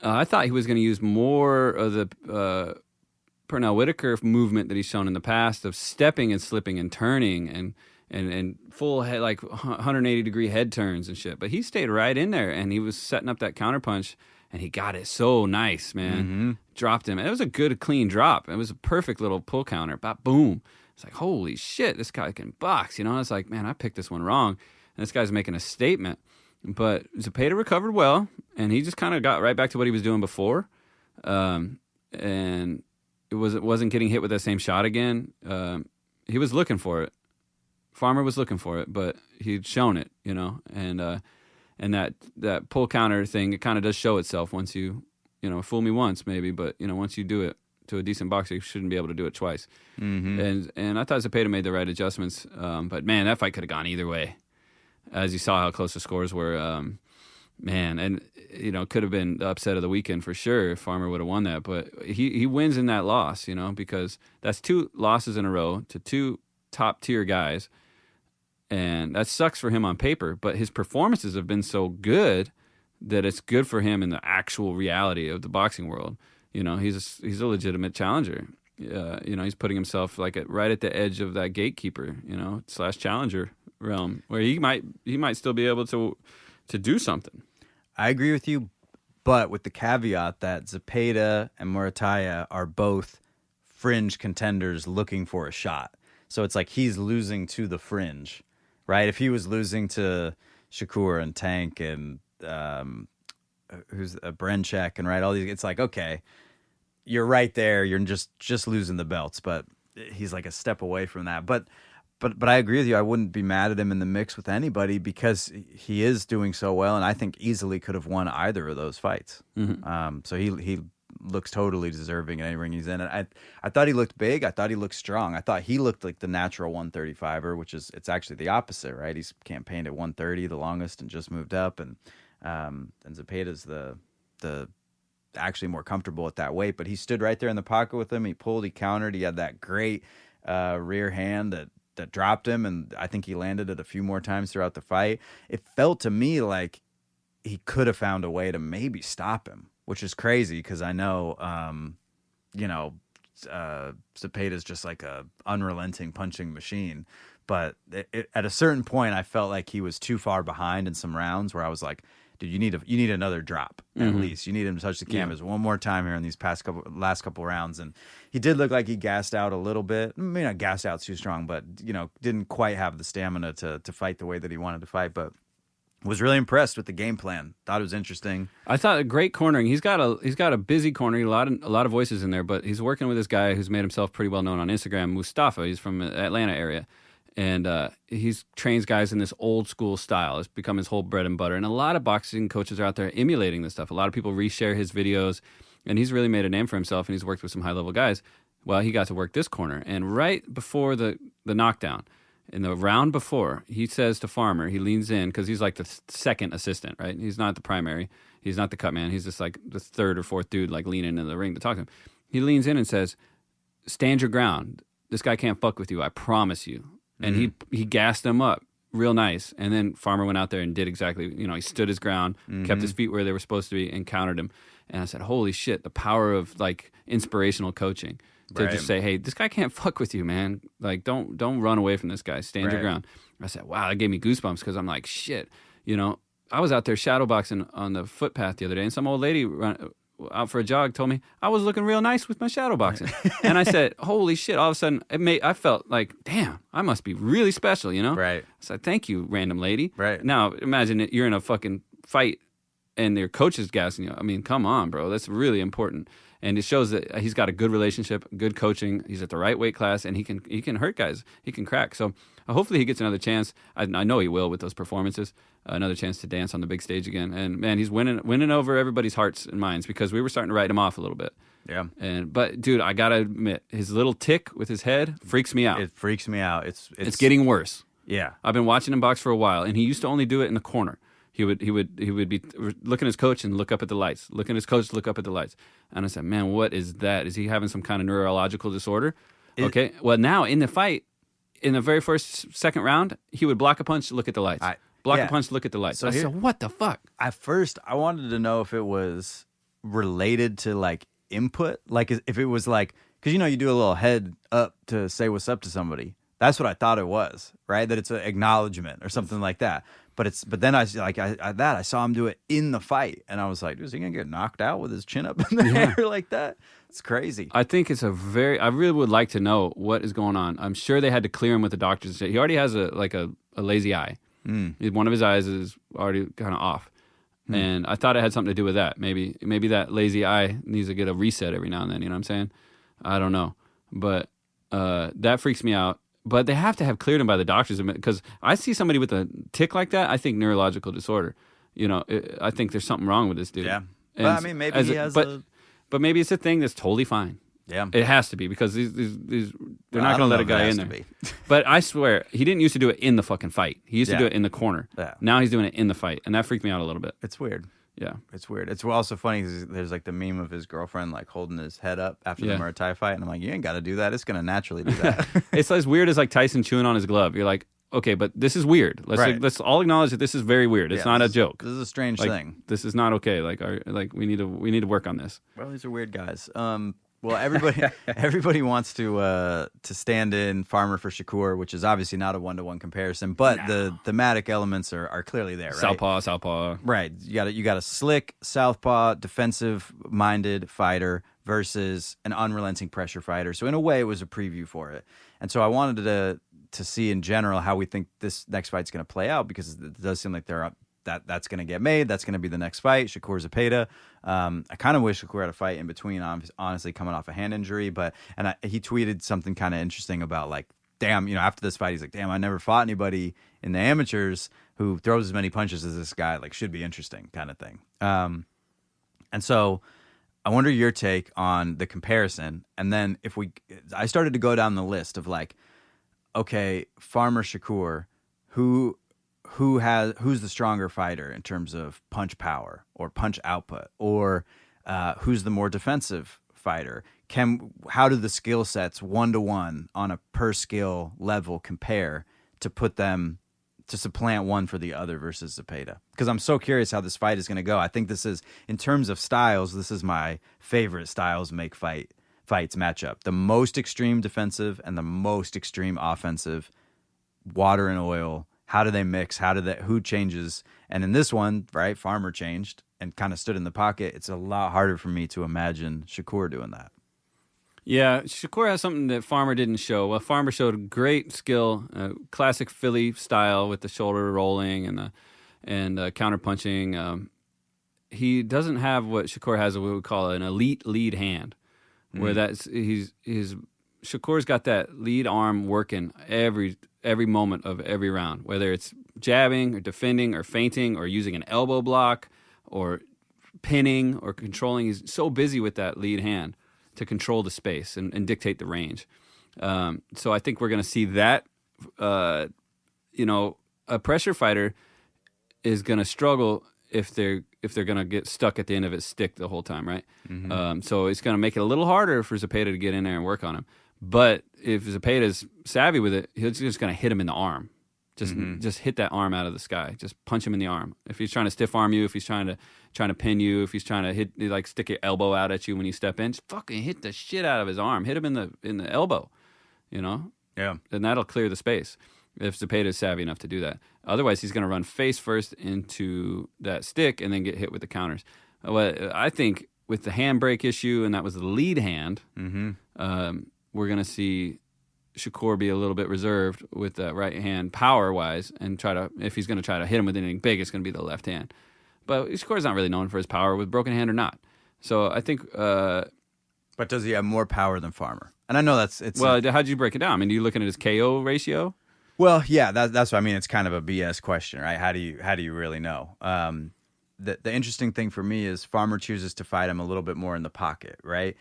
I thought he was going to use more of the Pernell Whitaker movement that he's shown in the past of stepping and slipping and turning and full head, like 180-degree head turns and shit. But he stayed right in there, and he was setting up that counterpunch, and he got it so nice, man. Dropped him. And it was a good, clean drop. It was a perfect little pull counter. Boom. It's like, holy shit, this guy can box. It's like, man, I picked this one wrong. And this guy's making a statement. But Zepeda recovered well, and he just kind of got right back to what he was doing before, and it wasn't getting hit with that same shot again. He was looking for it. Farmer was looking for it, but he'd shown it, and that pull counter thing, it kind of does show itself once you fool me once maybe, but once you do it to a decent boxer, you shouldn't be able to do it twice. And I thought Zepeda made the right adjustments, but man, that fight could have gone either way. As you saw how close the scores were, and could have been the upset of the weekend for sure if Farmer would have won that. But he wins in that loss, because that's 2 losses in a row to 2 top tier guys, and that sucks for him on paper. But his performances have been so good that it's good for him in the actual reality of the boxing world. He's a legitimate challenger. He's putting himself like right at the edge of that gatekeeper, / challenger realm where he might still be able to do something. I agree with you, but with the caveat that Zepeda and Murataya are both fringe contenders looking for a shot. So it's like he's losing to the fringe, right? If he was losing to Shakur and Tank and who's Brenchek and right all these, it's like, okay, you're right there. You're just losing the belts, but he's like a step away from that. But But I agree with you. I wouldn't be mad at him in the mix with anybody because he is doing so well, and I think easily could have won either of those fights. So he looks totally deserving in any ring he's in. And I thought he looked big. I thought he looked strong. I thought he looked like the natural 135er, which is it's actually the opposite, right? He's campaigned at 130 the longest and just moved up, and Zepeda's the actually more comfortable at that weight. But he stood right there in the pocket with him. He pulled, he countered. He had that great rear hand that dropped him, and I think he landed it a few more times throughout the fight. It felt to me like he could have found a way to maybe stop him, which is crazy because I know, Zepeda's just like a unrelenting punching machine. But at a certain point, I felt like he was too far behind in some rounds where I was like, dude, you need another drop at least. You need him to touch the canvas one more time here in these last couple rounds. And he did look like he gassed out a little bit. I mean, not gassed out too strong, but didn't quite have the stamina to fight the way that he wanted to fight. But was really impressed with the game plan. Thought it was interesting. I thought a great cornering. He's got a busy corner. A lot of voices in there, but he's working with this guy who's made himself pretty well known on Instagram, Mustafa. He's from the Atlanta area. And he's trains guys in this old school style. It's become his whole bread and butter. And a lot of boxing coaches are out there emulating this stuff. A lot of people reshare his videos, and he's really made a name for himself. And he's worked with some high level guys. Well, he got to work this corner, and right before the knockdown, in the round before, he says to Farmer, he leans in because he's like the second assistant, right? He's not the primary. He's not the cut man. He's just like the third or fourth dude, like leaning into the ring to talk to him. He leans in and says, "Stand your ground. This guy can't fuck with you. I promise you." And he gassed him up real nice. And then Farmer went out there and did exactly, he stood his ground, kept his feet where they were supposed to be, and countered him. And I said, holy shit, the power of like inspirational coaching to just say, hey, this guy can't fuck with you, man. Like, don't run away from this guy. Stand your ground. I said, wow, that gave me goosebumps because I'm like, shit, I was out there shadowboxing on the footpath the other day, and some old lady out for a jog told me I was looking real nice with my shadow boxing. And I said, holy shit, all of a sudden I felt like, damn, I must be really special, Right. I said, thank you, random lady. Right. Now imagine you're in a fucking fight and your coach is gassing you. I mean, come on, bro. That's really important. And it shows that he's got a good relationship, good coaching. He's at the right weight class, and he can hurt guys. He can crack. So hopefully he gets another chance. I know he will with those performances. Another chance to dance on the big stage again. And man, he's winning over everybody's hearts and minds because we were starting to write him off a little bit. Yeah. But dude, I gotta admit, his little tick with his head freaks me out. It freaks me out. It's getting worse. Yeah. I've been watching him box for a while, and he used to only do it in the corner. He would be looking at his coach and look up at the lights. Looking at his coach, look up at the lights. And I said, man, what is that? Is he having some kind of neurological disorder? Okay. Well, now in the fight, in the very second round, he would block a punch, look at the lights. Block a punch, look at the lights. So I said, what the fuck? At first, I wanted to know if it was related to like input, like if it was like, because you do a little head up to say what's up to somebody. That's what I thought it was, right? That it's an acknowledgement or something like that. But then I saw him do it in the fight, and I was like, is he gonna get knocked out with his chin up in the air like that? It's crazy. I think it's I really would like to know what is going on. I'm sure they had to clear him with the doctors. He already has a lazy eye. One of his eyes is already kind of off. And I thought it had something to do with that. Maybe that lazy eye needs to get a reset every now and then. You know what I'm saying? I don't know. But that freaks me out. But they have to have cleared him by the doctors because I see somebody with a tick like that, I think neurological disorder. I think there's something wrong with this dude. Yeah. But I mean, maybe he has But maybe it's a thing that's totally fine. Yeah. It has to be because they're not going to let a guy in there. But I swear, he didn't used to do it in the fucking fight. He used to do it in the corner. Yeah. Now he's doing it in the fight, and that freaked me out a little bit. It's weird. Yeah. It's weird. It's also funny because there's like the meme of his girlfriend like holding his head up after the Muay Thai fight, and I'm like, you ain't got to do that. It's going to naturally do that. It's as weird as like Tyson chewing on his glove. You're like, okay, but this is weird. Let's all acknowledge that this is very weird. It's not a joke. This is a strange thing. This is not okay. We need to work on this. Well, these are weird guys. Well, everybody wants to stand in Farmer for Shakur, which is obviously not a 1-to-1 comparison, but the thematic elements are clearly there, right? Southpaw. Right. You got a slick southpaw, defensive-minded fighter versus an unrelenting pressure fighter. So in a way, it was a preview for it. And so I wanted to see in general how we think this next fight's going to play out because it does seem like that's going to get made. That's going to be the next fight. Shakur Zepeda. I kind of wish Shakur had a fight in between, honestly, coming off a hand injury. He tweeted something kind of interesting about like damn, after this fight, he's like, damn, I never fought anybody in the amateurs who throws as many punches as this guy. Like, should be interesting, kind of thing. And so I wonder your take on the comparison. And then I started to go down the list of like, okay, Farmer Shakur, who's the stronger fighter in terms of punch power or punch output, or who's the more defensive fighter? How do the skill sets 1-to-1 on a per skill level compare to put them to supplant one for the other versus Zepeda? Because I'm so curious how this fight is going to go. I think this is, in terms of styles, this is my favorite styles make fights matchup. The most extreme defensive and the most extreme offensive. Water and oil. How do they mix? Who changes? And in this one, right, Farmer changed and kind of stood in the pocket. It's a lot harder for me to imagine Shakur doing that. Yeah, Shakur has something that Farmer didn't show. Well, Farmer showed great skill, classic Philly style with the shoulder rolling and counter punching. He doesn't have what Shakur has, what we would call an elite lead hand, where Shakur's got that lead arm working every moment of every round, whether it's jabbing or defending or feinting or using an elbow block or pinning or controlling. He's so busy with that lead hand to control the space and dictate the range. So I think we're going to see that. A pressure fighter is going to struggle if they're going to get stuck at the end of its stick the whole time, right? Mm-hmm. So it's going to make it a little harder for Zepeda to get in there and work on him. But if Zepeda's savvy with it, he's just going to hit him in the arm. Just hit that arm out of the sky. Just punch him in the arm. If he's trying to stiff arm you, if he's trying to pin you, if he's trying to hit, like stick your elbow out at you when you step in, just fucking hit the shit out of his arm. Hit him in the elbow, Yeah. And that'll clear the space if Zepeda is savvy enough to do that. Otherwise, he's going to run face first into that stick and then get hit with the counters. Well, I think with the handbrake issue, and that was the lead hand, we're going to see Shakur be a little bit reserved with that right hand power-wise and if he's going to try to hit him with anything big, it's going to be the left hand. But Shakur's not really known for his power with broken hand or not. So I think... but does he have more power than Farmer? And I know it's... Well, how'd you break it down? I mean, are you looking at his KO ratio? Well, yeah, that's what I mean. It's kind of a BS question, right? How do you really know? The interesting thing for me is Farmer chooses to fight him a little bit more in the pocket, right?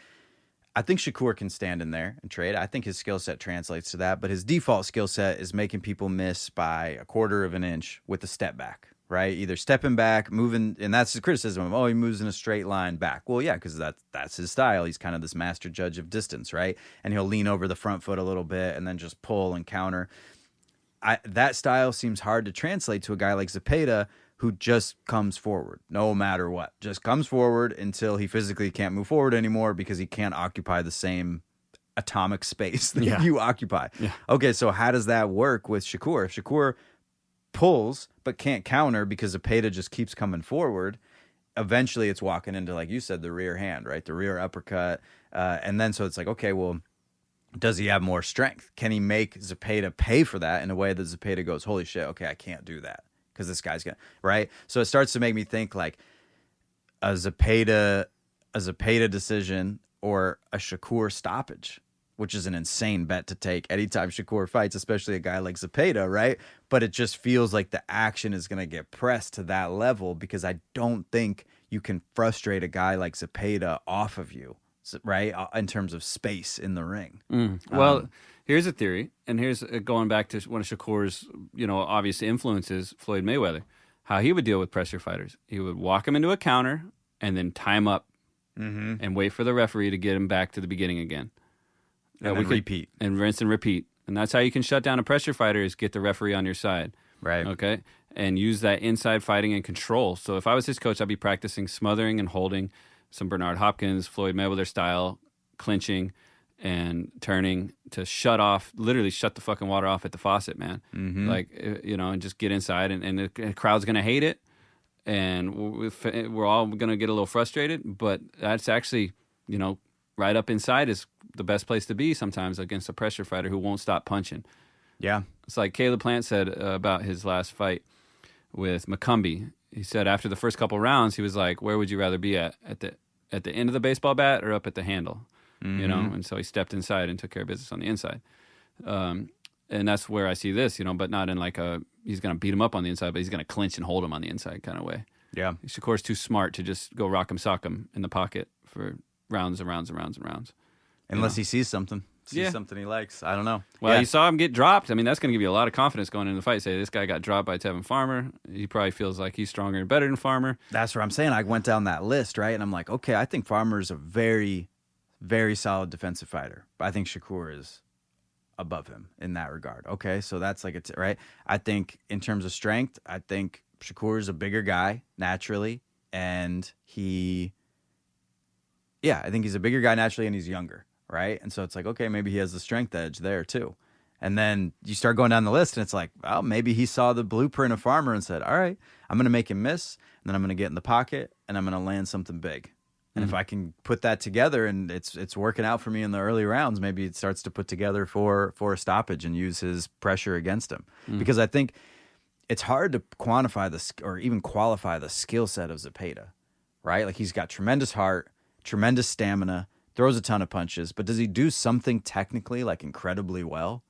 I think Shakur can stand in there and trade. I think his skill set translates to that, but his default skill set is making people miss by 1/4 of an inch with a step back, right? Either stepping back, moving, and that's the criticism of, he moves in a straight line back. Well, yeah, because that's his style. He's kind of this master judge of distance, right? And he'll lean over the front foot a little bit and then just pull and counter. That style seems hard to translate to a guy like Zepeda, who just comes forward no matter what. Just comes forward until he physically can't move forward anymore because he can't occupy the same atomic space that you occupy. Yeah. Okay, so how does that work with Shakur? If Shakur pulls but can't counter because Zepeda just keeps coming forward, eventually it's walking into, like you said, the rear hand, right? The rear uppercut. And then so it's like, okay, well, does he have more strength? Can he make Zepeda pay for that in a way that Zepeda goes, holy shit, okay, I can't do that because this guy's gonna, right? So it starts to make me think like a Zepeda decision or a Shakur stoppage, which is an insane bet to take anytime Shakur fights, especially a guy like Zepeda, right? But it just feels like the action is going to get pressed to that level because I don't think you can frustrate a guy like Zepeda off of you, right? In terms of space in the ring. Well, here's a theory, and here's going back to one of Shakur's, obvious influences, Floyd Mayweather, how he would deal with pressure fighters. He would walk him into a counter and then time up and wait for the referee to get him back to the beginning again. And then repeat. And rinse and repeat. And that's how you can shut down a pressure fighter, is get the referee on your side. Right. Okay? And use that inside fighting and control. So if I was his coach, I'd be practicing smothering and holding some Bernard Hopkins, Floyd Mayweather style, clinching and turning to literally shut the fucking water off at the faucet, man. And just get inside. And the crowd's going to hate it. And we're all going to get a little frustrated. But that's actually, right up inside is the best place to be sometimes against a pressure fighter who won't stop punching. Yeah. It's like Caleb Plant said about his last fight with McCumbee. He said after the first couple rounds, he was like, where would you rather be at the end of the baseball bat or up at the handle? And so he stepped inside and took care of business on the inside. And that's where I see this, but not in like he's going to beat him up on the inside, but he's going to clinch and hold him on the inside kind of way. Yeah. Shakur's too smart to just go rock him, sock him in the pocket for rounds and rounds and rounds and rounds. Unless he sees something. Something he likes. I don't know. Well, you saw him get dropped. I mean, that's going to give you a lot of confidence going into the fight. Say, this guy got dropped by Tevin Farmer. He probably feels like he's stronger and better than Farmer. That's what I'm saying. I went down that list, right? And I'm like, okay, I think Farmer's a very, very solid defensive fighter. But I think Shakur is above him in that regard. Okay, so that's like right? I think in terms of strength, I think Shakur is a bigger guy naturally, and I think he's a bigger guy naturally, and he's younger, right? And so it's like, okay, maybe he has the strength edge there too. And then you start going down the list, and it's like, well, maybe he saw the blueprint of Farmer and said, all right, I'm going to make him miss, and then I'm going to get in the pocket, and I'm going to land something big. And if I can put that together and it's working out for me in the early rounds, maybe it starts to put together for a stoppage and use his pressure against him. Because I think it's hard to quantify or even qualify the skill set of Zepeda, right? Like he's got tremendous heart, tremendous stamina, throws a ton of punches, but does he do something technically like incredibly well?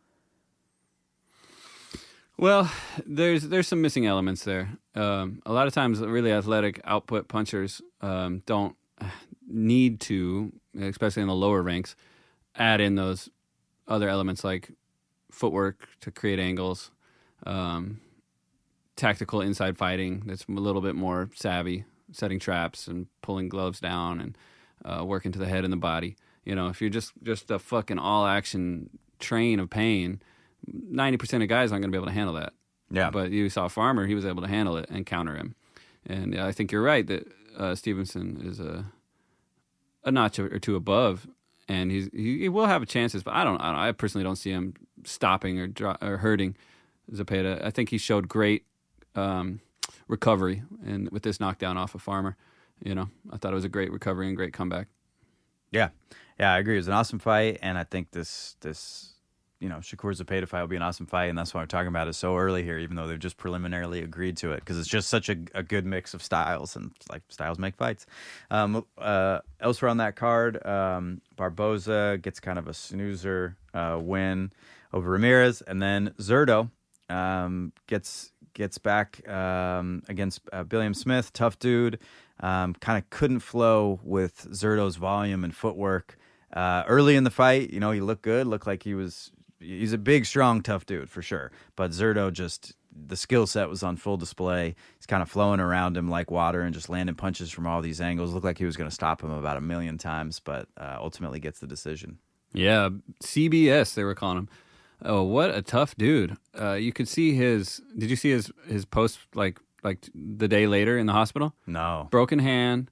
Well, there's some missing elements there. A lot of times, really athletic output punchers don't need to, especially in the lower ranks, add in those other elements like footwork to create angles, tactical inside fighting that's a little bit more savvy, setting traps and pulling gloves down and working to the head and the body. If you're just a fucking all-action train of pain, 90% of guys aren't going to be able to handle that. Yeah. But you saw Farmer, he was able to handle it and counter him. And I think you're right that Stevenson is a notch or two above, and he will have chances, but I personally don't see him stopping or hurting Zepeda. I think he showed great recovery and with this knockdown off of Farmer. I thought it was a great recovery and great comeback. Yeah, I agree. It was an awesome fight, and I think this Shakur Zepeda fight will be an awesome fight, and that's why I'm talking about it so early here, even though they've just preliminarily agreed to it, because it's just such a good mix of styles, and like styles make fights. Elsewhere on that card, Barboza gets kind of a snoozer win over Ramirez, and then Zurdo gets back against Billiam Smith, tough dude, kind of couldn't flow with Zurdo's volume and footwork. Early in the fight, he looked good, looked like he's a big, strong, tough dude for sure. But Zurdo the skill set was on full display. He's kind of flowing around him like water and just landing punches from all these angles. Looked like he was going to stop him about 1,000,000 times, but ultimately gets the decision. Yeah, CBS, they were calling him. Oh, what a tough dude. You could see did you see his post like the day later in the hospital? No. Broken hand.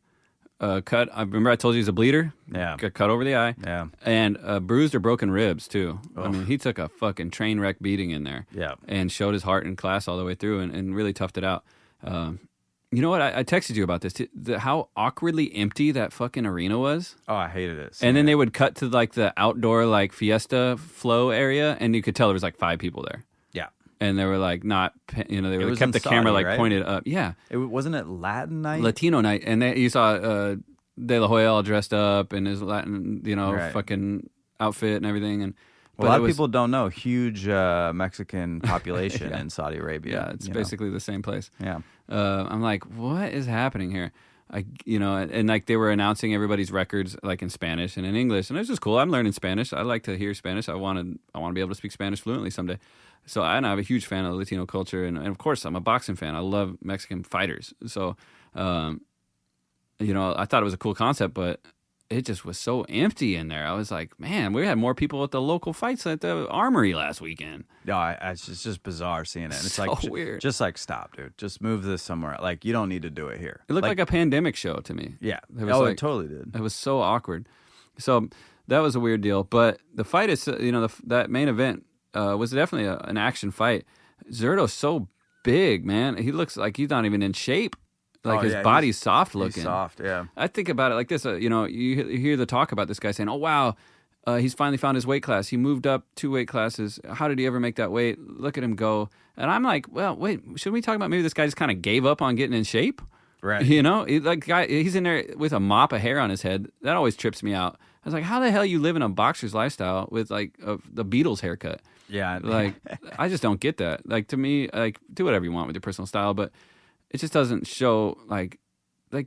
Cut. I remember I told you he's a bleeder. Yeah. Got cut over the eye. Yeah. And bruised or broken ribs too. Oh. I mean, he took a fucking train wreck beating in there. Yeah. And showed his heart and class all the way through and really toughed it out. You know what? I texted you about this. How awkwardly empty that fucking arena was. Oh, I hated it. And then they would cut to like the outdoor like fiesta flow area, and you could tell there was like 5 people there. Yeah. And they were like they was kept in the Saudi, camera like right? pointed up. Yeah. Wasn't it Latin night? Latino night, and you saw De La Hoya all dressed up in his Latin, Right. fucking outfit and everything. And a lot of people don't know, huge Mexican population in Saudi Arabia. Yeah, it's basically the same place. Yeah. I'm like, what is happening here? And like they were announcing everybody's records like in Spanish and in English, and it was just cool. I'm learning Spanish. I like to hear Spanish. I want to be able to speak Spanish fluently someday. So I'm a huge fan of Latino culture, and of course I'm a boxing fan. I love Mexican fighters. So, I thought it was a cool concept, but it just was so empty in there. I was like, man, we had more people at the local fights at the Armory last weekend. No, it's just bizarre seeing it. And it's So like weird. Just like stop, dude. Just move this somewhere. Like you don't need to do it here. It looked like a pandemic show to me. Yeah. It was It totally did. It was so awkward. So that was a weird deal. But the fight is, that main event was definitely an action fight. Zurdo's so big, man. He looks like he's not even in shape. Like his body's soft looking. He's soft, yeah. I think about it like this. You hear the talk about this guy saying, "Oh wow, he's finally found his weight class. He moved up 2 weight classes. How did he ever make that weight? Look at him go." And I'm like, well, wait, shouldn't we talk about maybe this guy just kind of gave up on getting in shape? Right. You know, he's in there with a mop of hair on his head. That always trips me out. I was like, how the hell you live in a boxer's lifestyle with like the Beatles haircut? Yeah. Like, I just don't get that. Like, to me, like, do whatever you want with your personal style, but it just doesn't show like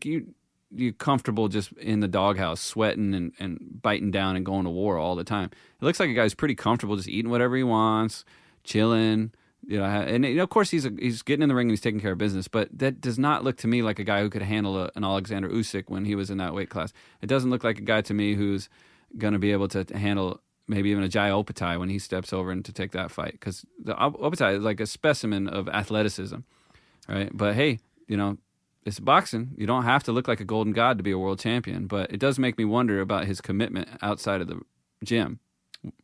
you comfortable just in the doghouse sweating and biting down and going to war all the time. It looks like a guy's pretty comfortable just eating whatever he wants, chilling, you know, and you know, of course he's getting in the ring and he's taking care of business, but that does not look to me like a guy who could handle an Alexander Usyk when he was in that weight class. It doesn't look like a guy to me who's going to be able to handle maybe even a Jai Opatai when he steps over and to take that fight, because the Opatai is like a specimen of athleticism, right? But hey, you know, it's boxing. You don't have to look like a golden god to be a world champion, but it does make me wonder about his commitment outside of the gym.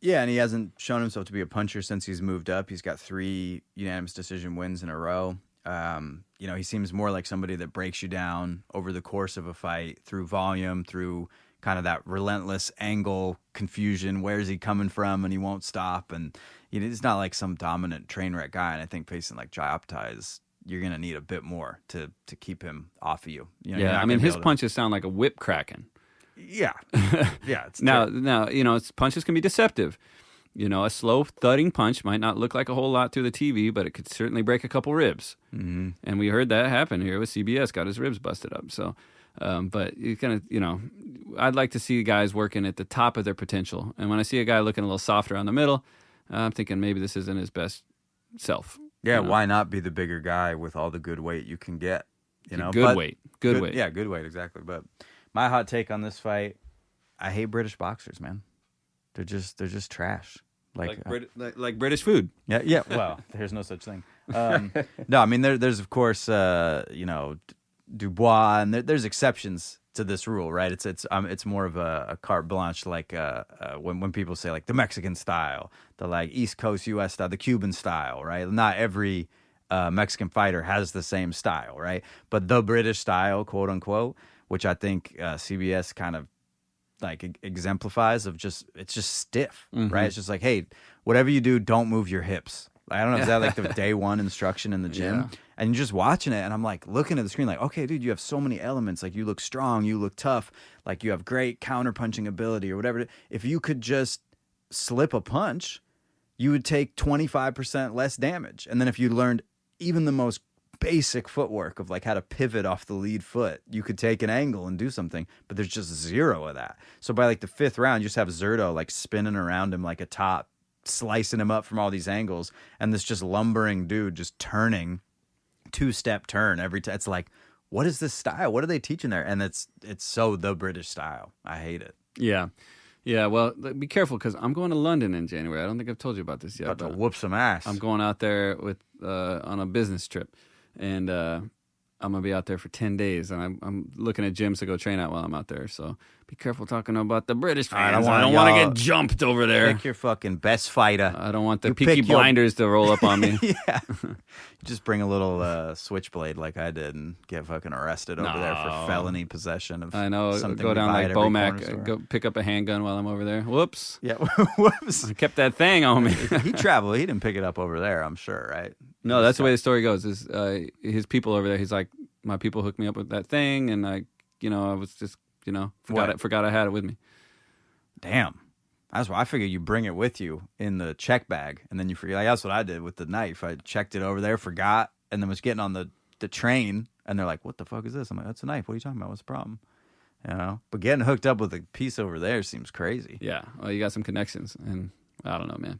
Yeah, and he hasn't shown himself to be a puncher since he's moved up. He's got 3 unanimous decision wins in a row. You know, he seems more like somebody that breaks you down over the course of a fight through volume, through kind of that relentless angle confusion. Where's he coming from? And he won't stop. And you know, he's not like some dominant train wreck guy. And I think facing like Jai Optai is, you're going to need a bit more to keep him off of you. You know, Yeah, I mean, his punches sound like a whip cracking. Yeah. Yeah. It's now, you know, punches can be deceptive. You know, a slow thudding punch might not look like a whole lot through the TV, but it could certainly break a couple ribs. Mm-hmm. And we heard that happen here with CBS, got his ribs busted up. So, but you kind of, you know, I'd like to see guys working at the top of their potential. And when I see a guy looking a little softer on the middle, I'm thinking maybe this isn't his best self. Yeah, you know? why not be the bigger guy with all the good weight you can get? You know, good weight. Yeah, good weight, exactly. But my hot take on this fight, I hate British boxers, man. They're just trash. Like British food. Yeah, yeah. Well, there's no such thing. No, I mean there's of course you know, Dubois, and there's exceptions to this rule, right? It's more of a carte blanche, like when people say like the Mexican style, the like East Coast U.S. style, the Cuban style, right? Not every Mexican fighter has the same style, right? But the British style, quote unquote, which I think CBS kind of like exemplifies of it's just stiff, right? It's just like, hey, whatever you do, don't move your hips. I don't know, is that like the day one instruction in the gym? Yeah. And you're just watching it, and I'm like looking at the screen like, okay, dude, you have so many elements. Like, you look strong, you look tough, like you have great counter-punching ability or whatever. If you could just slip a punch, you would take 25% less damage. And then if you learned even the most basic footwork of like how to pivot off the lead foot, you could take an angle and do something, but there's just 0 of that. So by like the 5th round, you just have Zerto like spinning around him like a top, slicing him up from all these angles, and this just lumbering dude just turning 2-step turn every time. It's like, what is this style? What are they teaching there? And it's so the British style. I hate it. Yeah. Well, be careful, because I'm going to London in January. I don't think I've told you about this yet. About to whoop some ass. I'm going out there with on a business trip, and I'm gonna be out there for 10 days, and I'm looking at gyms to go train out while I'm out there. So be careful talking about the British fans. I don't want to get jumped over there. Pick your fucking best fighter. I don't want the Peaky Blinders to roll up on me. Yeah, just bring a little switchblade like I did and get fucking arrested over there for felony possession of. I know. Something go down like Bomac, go pick up a handgun while I'm over there. Whoops. Yeah, whoops. I kept that thing on me. He traveled. He didn't pick it up over there, I'm sure, right? No, that's the way the story goes. Is his people over there? He's like, my people hooked me up with that thing, and I was just, forgot I had it with me. Damn. That's why I figured you bring it with you in the check bag, and then you forget. Like, that's what I did with the knife. I checked it over there, forgot, and then was getting on the train, and they're like, "What the fuck is this?" I'm like, "That's a knife. What are you talking about? What's the problem?" You know. But getting hooked up with a piece over there seems crazy. Yeah. Well, you got some connections, and I don't know, man.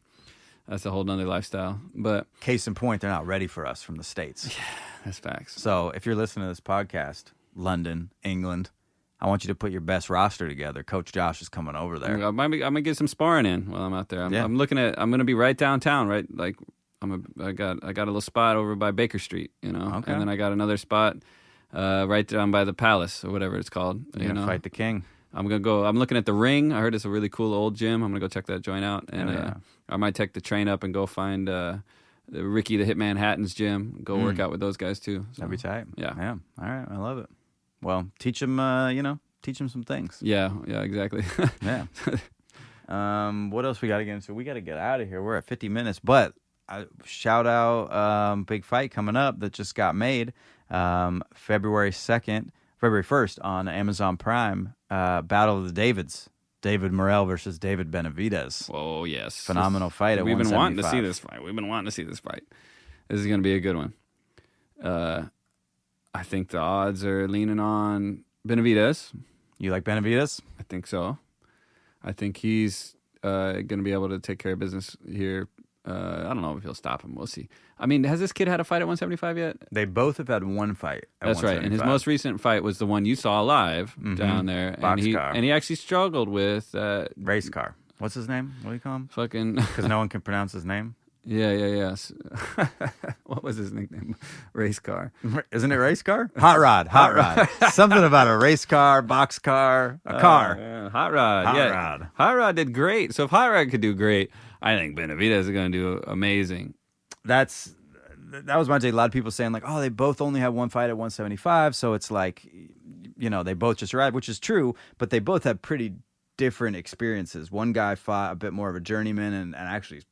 That's a whole nother lifestyle. But case in point, they're not ready for us from the States. Yeah, that's facts. So if you're listening to this podcast, London, England, I want you to put your best roster together. Coach Josh is coming over there. I'm gonna get some sparring in while I'm out there. I'm looking at. I'm gonna be right downtown, right? Like I got a little spot over by Baker Street, Okay. And then I got another spot right down by the Palace or whatever it's called. You're gonna fight the king. I'm gonna go. I'm looking at the Ring. I heard it's a really cool old gym. I'm gonna go check that joint out, and I might take the train up and go find Ricky the Hitman Hatton's gym. Go work out with those guys too. So, that'd be tight. Yeah. All right. I love it. Well, teach them. Teach them some things. Yeah. Exactly. Yeah. What else we got to get into? We got to get out of here. We're at 50 minutes, but shout out big fight coming up that just got made. February 1st on Amazon Prime, Battle of the Davids. David Morrell versus David Benavidez. Oh, yes. Phenomenal fight at We've been wanting to 175. see this fight. This is going to be a good one. I think the odds are leaning on Benavidez. You like Benavidez? I think so. I think he's going to be able to take care of business here. I don't know if he'll stop him. We'll see. I mean, has this kid had a fight at 175 yet? They both have had one fight at That's right. And his 175. most recent fight was the one you saw live down there. Boxcar. And he actually struggled with... Race car. What's his name? What do you call him? fucking... Because no one can pronounce his name. Yeah. What was his nickname? Race car. Isn't it race car? Hot rod. Something about a race car, box car, a car. Yeah. Hot Rod. Hot yeah. Rod. Hot Rod did great. So if Hot Rod could do great, I think Benavidez is going to do amazing. That was my take. A lot of people saying like, oh, they both only have one fight at 175, so it's like, they both just arrived, which is true, but they both have pretty different experiences. One guy fought a bit more of a journeyman and actually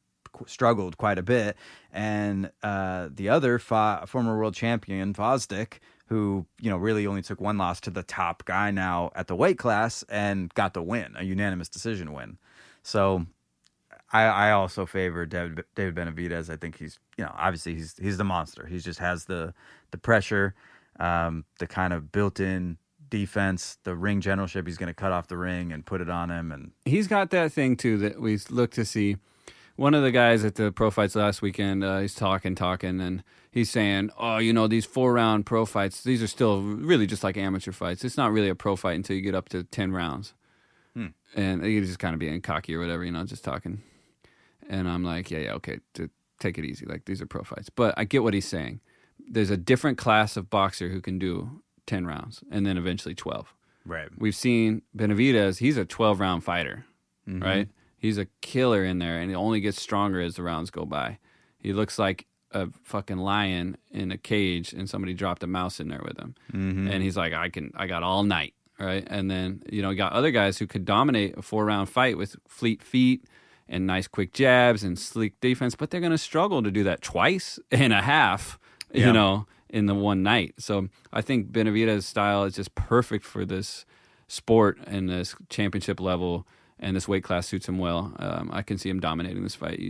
struggled quite a bit, and the other fought a former world champion, Fosdick, who really only took one loss to the top guy now at the weight class and got the win, a unanimous decision win. So I also favor David Benavidez. I think he's obviously he's the monster. He just has the pressure, the kind of built-in defense, the ring generalship. He's going to cut off the ring and put it on him, and He's got that thing too that we look to see. One of the guys at the pro fights last weekend, he's talking, and he's saying, oh, these 4-round pro fights, these are still really just like amateur fights. It's not really a pro fight until you get up to 10 rounds. And he's just kind of being cocky or whatever, just talking. And I'm like, yeah, okay, take it easy. Like, these are pro fights. But I get what he's saying. There's a different class of boxer who can do 10 rounds and then eventually 12. right. We've seen Benavidez, he's a 12-round fighter, right? He's a killer in there, and he only gets stronger as the rounds go by. He looks like a fucking lion in a cage, and somebody dropped a mouse in there with him. And he's like, I got all night, right? And then, you got other guys who could dominate a 4-round fight with fleet feet and nice quick jabs and sleek defense, but they're going to struggle to do that twice and a half, in the one night. So I think Benavidez's style is just perfect for this sport and this championship level. And this weight class suits him well. I can see him dominating this fight,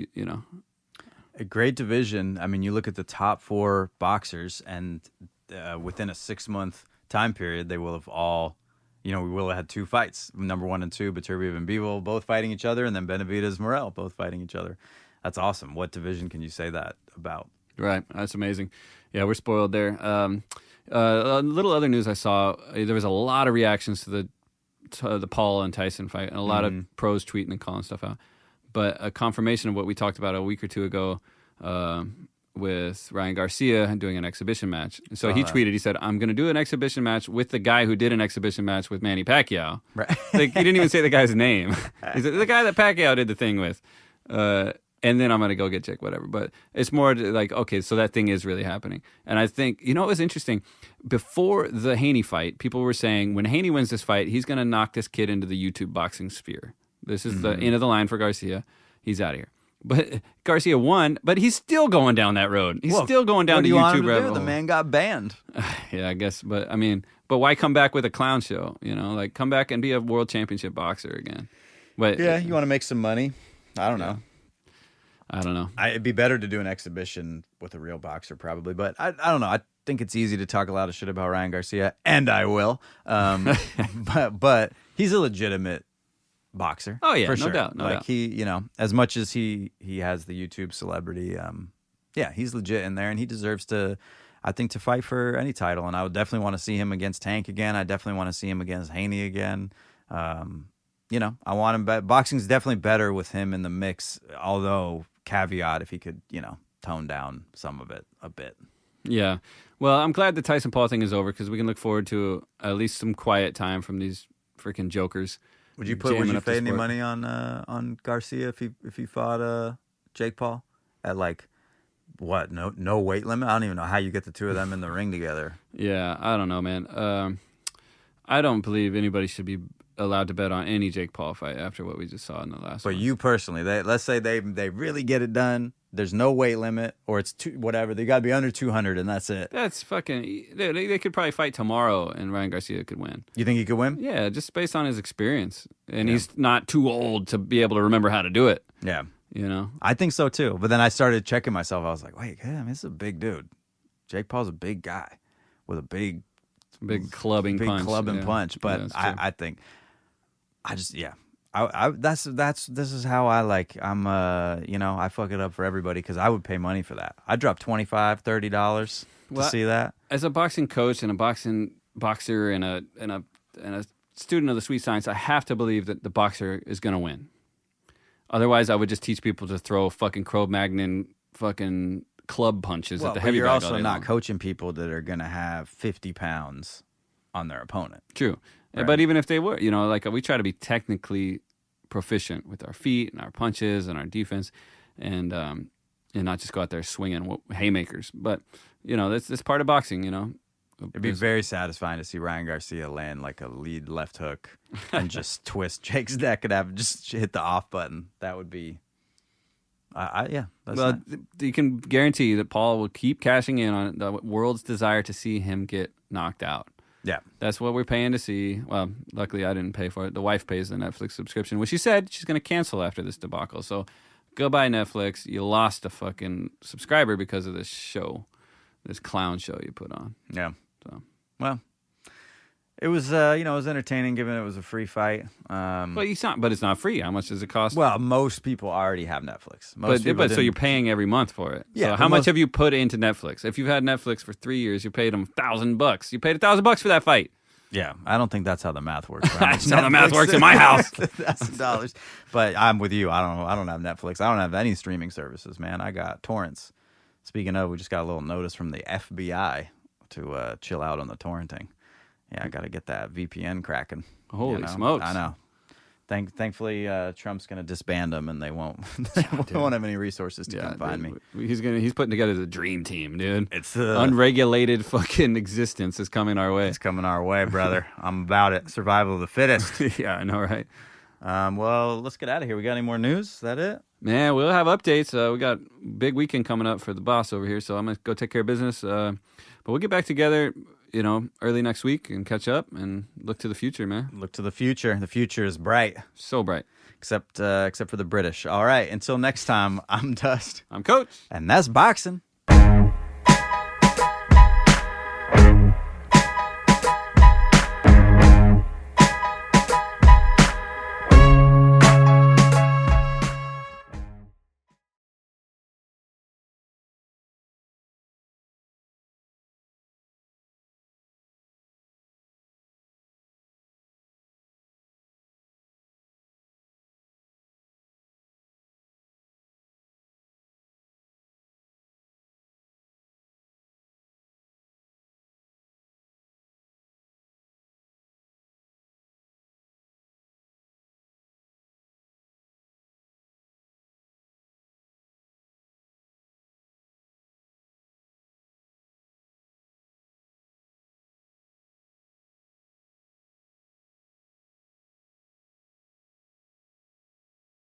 A great division. I mean, you look at the top 4 boxers, and within a 6-month time period, they will have all, we will have had 2 fights. Number 1 and 2, Beterbiev and Bivol both fighting each other, and then Benavidez, Morrell both fighting each other. That's awesome. What division can you say that about? Right. That's amazing. Yeah, we're spoiled there. A little other news I saw, there was a lot of reactions to the Paul and Tyson fight, and a lot of pros tweeting and calling stuff out. But a confirmation of what we talked about a week or two ago with Ryan Garcia doing an exhibition match. So he tweeted, he said, I'm going to do an exhibition match with the guy who did an exhibition match with Manny Pacquiao. Right. Like, he didn't even say the guy's name. He said, the guy that Pacquiao did the thing with. And then I'm going to go get Jake, whatever. But it's more like, okay, so that thing is really happening. And I think, it was interesting. Before the Haney fight, people were saying, when Haney wins this fight, he's going to knock this kid into the YouTube boxing sphere. This is the end of the line for Garcia. He's out of here. But Garcia won, but he's still going down that road. He's still going down the YouTube rabbit hole. The man got banned. Yeah, I guess. But, but why come back with a clown show? Like, come back and be a world championship boxer again. But Yeah, you want to make some money? I don't know. I don't know. It'd be better to do an exhibition with a real boxer, probably. But I don't know. I think it's easy to talk a lot of shit about Ryan Garcia, and I will. But he's a legitimate boxer. Oh yeah, for no sure. doubt. No doubt. He, as much as he has the YouTube celebrity, he's legit in there, and he deserves to, I think, to fight for any title. And I would definitely want to see him against Tank again. I definitely want to see him against Haney again. I want him. Boxing's definitely better with him in the mix. Although, caveat, if he could, tone down some of it a bit. Yeah. Well, I'm glad the Tyson Paul thing is over because we can look forward to at least some quiet time from these freaking jokers. Would you pay any money on Garcia if he fought Jake Paul at like what? No weight limit? I don't even know how you get the two of them in the ring together. Yeah, I don't know, man. I don't believe anybody should be allowed to bet on any Jake Paul fight after what we just saw in the last one. But you personally, let's say they really get it done. there's no weight limit, or it's whatever. They got to be under 200, and that's it. That's fucking. They could probably fight tomorrow, and Ryan Garcia could win. You think he could win? Yeah, just based on his experience, and he's not too old to be able to remember how to do it. Yeah. You know, I think so too. But then I started checking myself. I was like, wait, damn, this is a big dude. Jake Paul's a big guy with a big clubbing punch. But Yeah, I think I just this is how I like. I'm I fuck it up for everybody because I would pay money for that. I dropped $25, $30 to see that. As a boxing coach and a boxer and a student of the sweet science, I have to believe that the boxer is going to win. Otherwise, I would just teach people to throw fucking Cro-Magnon fucking club punches at the heavy You're bag also all day not long. coaching people that are going to have 50 pounds on their opponent. True. Right. But even if they were, like we try to be technically proficient with our feet and our punches and our defense and not just go out there swinging haymakers. But, that's part of boxing, It'd be very satisfying to see Ryan Garcia land like a lead left hook and just twist Jake's neck and have just hit the off button. That would be, that's well, you can guarantee that Paul will keep cashing in on the world's desire to see him get knocked out. yeah. That's what we're paying to see. Well, luckily I didn't pay for it. The wife pays the Netflix subscription, which she said she's going to cancel after this debacle. So goodbye, Netflix. You lost a fucking subscriber because of this show, this clown show you put on. Yeah. So. Well, it was it was entertaining given it was a free fight. But it's not free. How much does it cost? Well, most people already have Netflix. But so you're paying every month for it. Yeah, So how much have you put into Netflix? If you've had Netflix for 3 years, you paid them $1,000. You paid $1,000 for that fight. Yeah, I don't think that's how the math works. That's how the math works in my house. $1,000. But I'm with you. I don't have Netflix. I don't have any streaming services, man. I got torrents. Speaking of, we just got a little notice from the FBI to chill out on the torrenting. Yeah, I got to get that VPN cracking. Holy smokes. I know. Thankfully, Trump's going to disband them, and they won't have any resources to come find me. He's putting together the dream team, dude. It's unregulated fucking existence is coming our way. It's coming our way, brother. I'm about it. Survival of the fittest. Yeah, I know, right? Well, let's get out of here. We got any more news? Is that it? Man, we'll have updates. We got big weekend coming up for the boss over here, so I'm going to go take care of business. But we'll get back together, early next week and catch up and look to the future, man. Look to the future. The future is bright. So bright. Except for the British. All right. Until next time, I'm Dust. I'm Coach. And that's boxing.